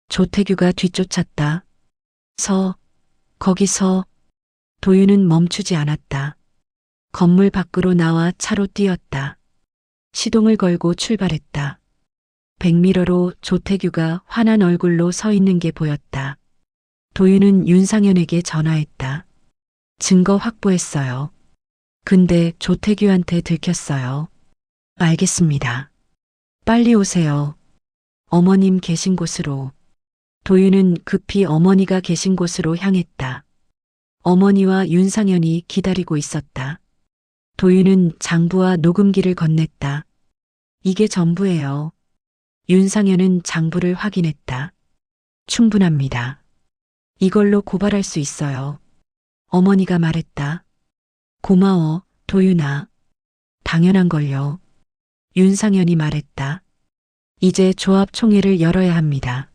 S3: 조태규가 뒤쫓았다. 거기서. 도윤은 멈추지 않았다. 건물 밖으로 나와 차로 뛰었다. 시동을 걸고 출발했다. 백미러로 조태규가 화난 얼굴로 서 있는 게 보였다. 도윤은 윤상현에게 전화했다. 증거 확보했어요. 근데 조태규한테 들켰어요. 알겠습니다. 빨리 오세요. 어머님 계신 곳으로. 도윤은 급히 어머니가 계신 곳으로 향했다. 어머니와 윤상현이 기다리고 있었다. 도윤은 장부와 녹음기를 건넸다. 이게 전부예요. 윤상현은 장부를 확인했다. 충분합니다. 이걸로 고발할 수 있어요. 어머니가 말했다. 고마워, 도윤아. 당연한 걸요. 윤상현이 말했다. 이제 조합 총회를 열어야 합니다.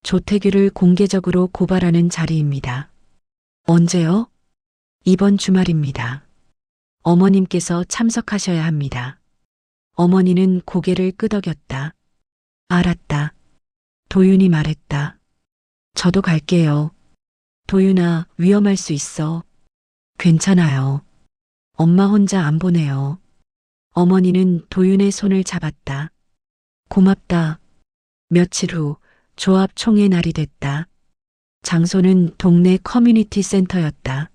S3: 조태규를 공개적으로 고발하는 자리입니다. 언제요? 이번 주말입니다. 어머님께서 참석하셔야 합니다. 어머니는 고개를 끄덕였다. 알았다. 도윤이 말했다. 저도 갈게요. 도윤아, 위험할 수 있어. 괜찮아요. 엄마 혼자 안 보내요. 어머니는 도윤의 손을 잡았다. 고맙다. 며칠 후 조합 총회 날이 됐다. 장소는 동네 커뮤니티 센터였다.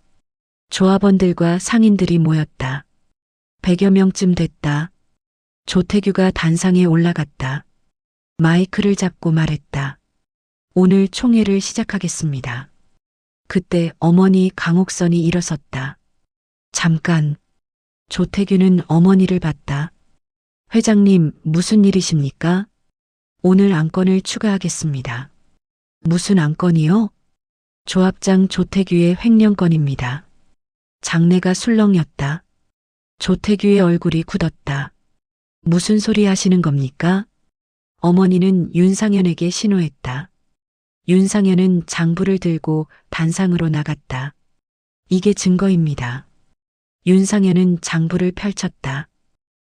S3: 조합원들과 상인들이 모였다. 100여 명쯤 됐다. 조태규가 단상에 올라갔다. 마이크를 잡고 말했다. 오늘 총회를 시작하겠습니다. 그때 어머니 강옥선이 일어섰다. 잠깐. 조태규는 어머니를 봤다. 회장님, 무슨 일이십니까? 오늘 안건을 추가하겠습니다. 무슨 안건이요? 조합장 조태규의 횡령건입니다. 장내가 술렁였다. 조태규의 얼굴이 굳었다. 무슨 소리 하시는 겁니까? 어머니는 윤상현에게 신호했다. 윤상현은 장부를 들고 단상으로 나갔다. 이게 증거입니다. 윤상현은 장부를 펼쳤다.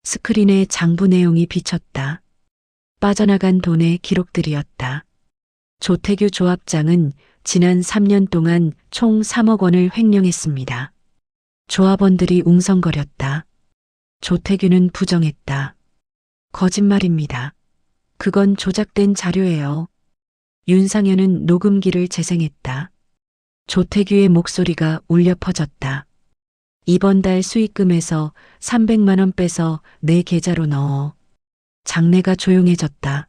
S3: 스크린에 장부 내용이 비쳤다. 빠져나간 돈의 기록들이었다. 조태규 조합장은 지난 3년 동안 총 3억 원을 횡령했습니다. 조합원들이 웅성거렸다. 조태규는 부정했다. 거짓말입니다. 그건 조작된 자료예요. 윤상현은 녹음기를 재생했다. 조태규의 목소리가 울려 퍼졌다. 이번 달 수익금에서 300만 원 빼서 내 계좌로 넣어. 장내가 조용해졌다.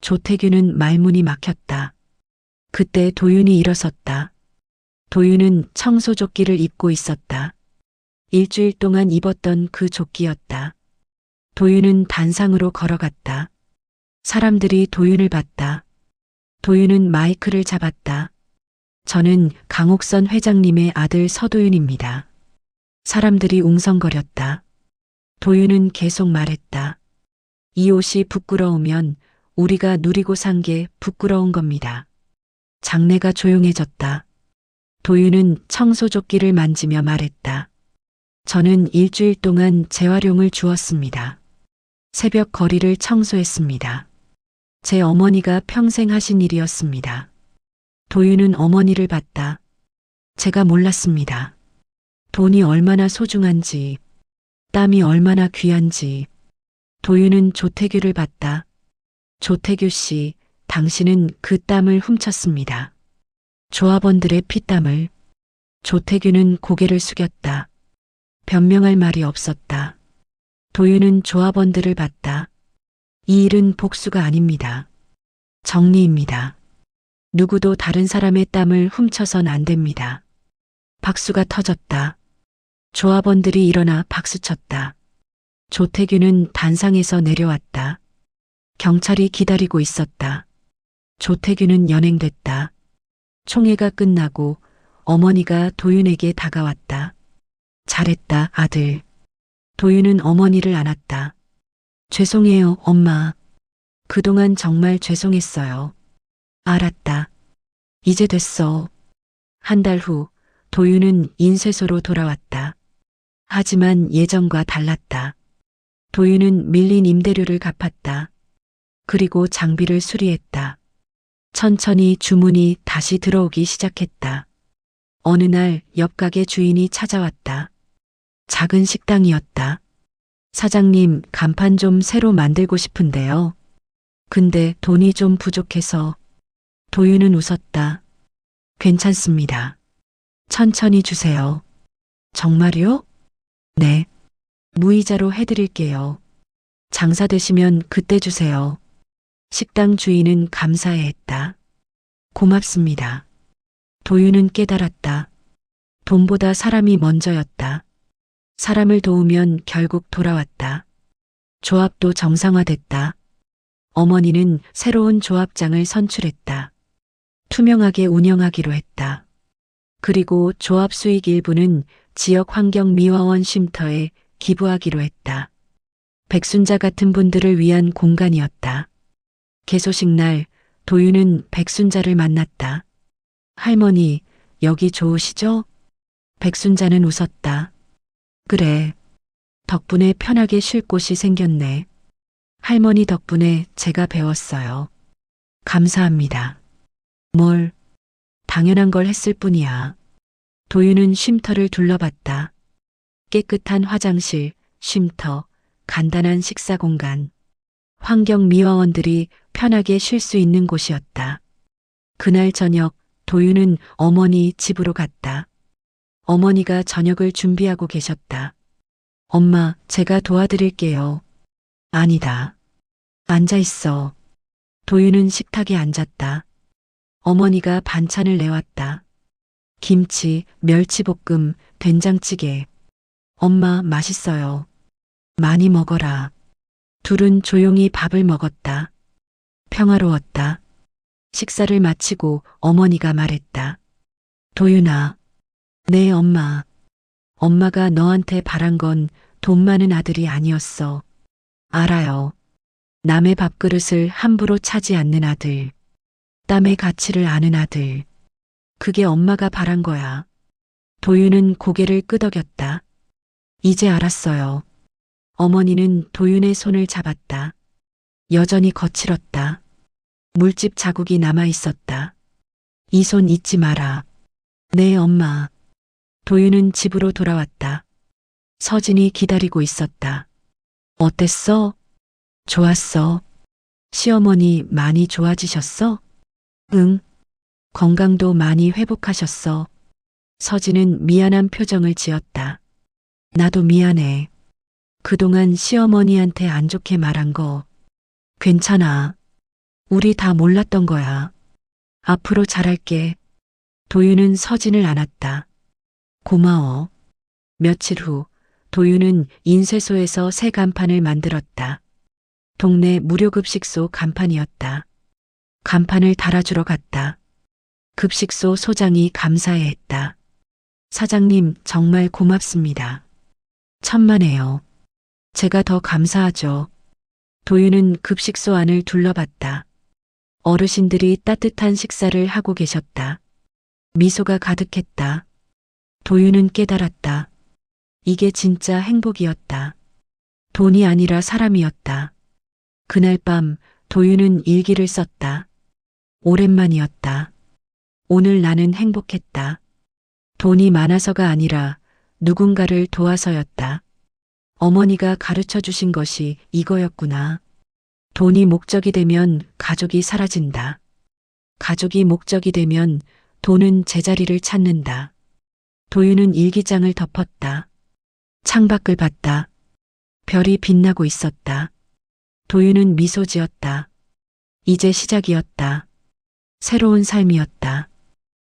S3: 조태규는 말문이 막혔다. 그때 도윤이 일어섰다. 도윤은 청소조끼를 입고 있었다. 일주일 동안 입었던 그 조끼였다. 도윤은 단상으로 걸어갔다. 사람들이 도윤을 봤다. 도윤은 마이크를 잡았다. 저는 강옥선 회장님의 아들 서도윤입니다. 사람들이 웅성거렸다. 도윤은 계속 말했다. 이 옷이 부끄러우면 우리가 누리고 산 게 부끄러운 겁니다. 장내가 조용해졌다. 도윤은 청소조끼를 만지며 말했다. 저는 일주일 동안 재활용을 주었습니다. 새벽 거리를 청소했습니다. 제 어머니가 평생 하신 일이었습니다. 도윤은 어머니를 봤다. 제가 몰랐습니다. 돈이 얼마나 소중한지, 땀이 얼마나 귀한지. 도윤은 조태규를 봤다. 조태규 씨, 당신은 그 땀을 훔쳤습니다. 조합원들의 피땀을. 조태규는 고개를 숙였다. 변명할 말이 없었다. 도윤은 조합원들을 봤다. 이 일은 복수가 아닙니다. 정리입니다. 누구도 다른 사람의 땀을 훔쳐선 안 됩니다. 박수가 터졌다. 조합원들이 일어나 박수쳤다. 조태규는 단상에서 내려왔다. 경찰이 기다리고 있었다. 조태규는 연행됐다. 총회가 끝나고 어머니가 도윤에게 다가왔다. 잘했다, 아들. 도윤은 어머니를 안았다. 죄송해요, 엄마. 그동안 정말 죄송했어요. 알았다. 이제 됐어. 한 달 후 도윤은 인쇄소로 돌아왔다. 하지만 예전과 달랐다. 도윤은 밀린 임대료를 갚았다. 그리고 장비를 수리했다. 천천히 주문이 다시 들어오기 시작했다. 어느 날 옆 가게 주인이 찾아왔다. 작은 식당이었다. 사장님, 간판 좀 새로 만들고 싶은데요. 근데 돈이 좀 부족해서. 도윤은 웃었다. 괜찮습니다. 천천히 주세요. 정말요? 네. 무이자로 해드릴게요. 장사 되시면 그때 주세요. 식당 주인은 감사해했다. 고맙습니다. 도윤은 깨달았다. 돈보다 사람이 먼저였다. 사람을 도우면 결국 돌아왔다. 조합도 정상화됐다. 어머니는 새로운 조합장을 선출했다. 투명하게 운영하기로 했다. 그리고 조합 수익 일부는 지역 환경미화원 쉼터에 기부하기로 했다. 백순자 같은 분들을 위한 공간이었다. 개소식 날 도윤은 백순자를 만났다. 할머니, 여기 좋으시죠? 백순자는 웃었다. 그래. 덕분에 편하게 쉴 곳이 생겼네. 할머니 덕분에 제가 배웠어요. 감사합니다. 뭘, 당연한 걸 했을 뿐이야. 도윤은 쉼터를 둘러봤다. 깨끗한 화장실, 쉼터, 간단한 식사 공간. 환경 미화원들이 편하게 쉴 수 있는 곳이었다. 그날 저녁 도윤은 어머니 집으로 갔다. 어머니가 저녁을 준비하고 계셨다. 엄마, 제가 도와드릴게요. 아니다. 앉아 있어. 도윤은 식탁에 앉았다. 어머니가 반찬을 내왔다. 김치, 멸치볶음, 된장찌개. 엄마, 맛있어요. 많이 먹어라. 둘은 조용히 밥을 먹었다. 평화로웠다. 식사를 마치고 어머니가 말했다. 도윤아, 네 엄마. 엄마가 너한테 바란 건 돈 많은 아들이 아니었어. 알아요. 남의 밥그릇을 함부로 차지 않는 아들. 땀의 가치를 아는 아들. 그게 엄마가 바란 거야. 도윤은 고개를 끄덕였다. 이제 알았어요. 어머니는 도윤의 손을 잡았다. 여전히 거칠었다. 물집 자국이 남아 있었다. 이 손 잊지 마라. 네, 엄마. 도윤은 집으로 돌아왔다. 서진이 기다리고 있었다. 어땠어? 좋았어. 시어머니 많이 좋아지셨어? 응. 건강도 많이 회복하셨어. 서진은 미안한 표정을 지었다. 나도 미안해. 그동안 시어머니한테 안 좋게 말한 거. 괜찮아. 우리 다 몰랐던 거야. 앞으로 잘할게. 도윤은 서진을 안았다. 고마워. 며칠 후 도윤은 인쇄소에서 새 간판을 만들었다. 동네 무료급식소 간판이었다. 간판을 달아주러 갔다. 급식소 소장이 감사해했다. 사장님 정말 고맙습니다. 천만에요. 제가 더 감사하죠. 도윤은 급식소 안을 둘러봤다. 어르신들이 따뜻한 식사를 하고 계셨다. 미소가 가득했다. 도윤은 깨달았다. 이게 진짜 행복이었다. 돈이 아니라 사람이었다. 그날 밤 도윤은 일기를 썼다. 오랜만이었다. 오늘 나는 행복했다. 돈이 많아서가 아니라 누군가를 도와서였다. 어머니가 가르쳐 주신 것이 이거였구나. 돈이 목적이 되면 가족이 사라진다. 가족이 목적이 되면 돈은 제자리를 찾는다. 도윤은 일기장을 덮었다. 창밖을 봤다. 별이 빛나고 있었다. 도윤은 미소 지었다. 이제 시작이었다. 새로운 삶이었다.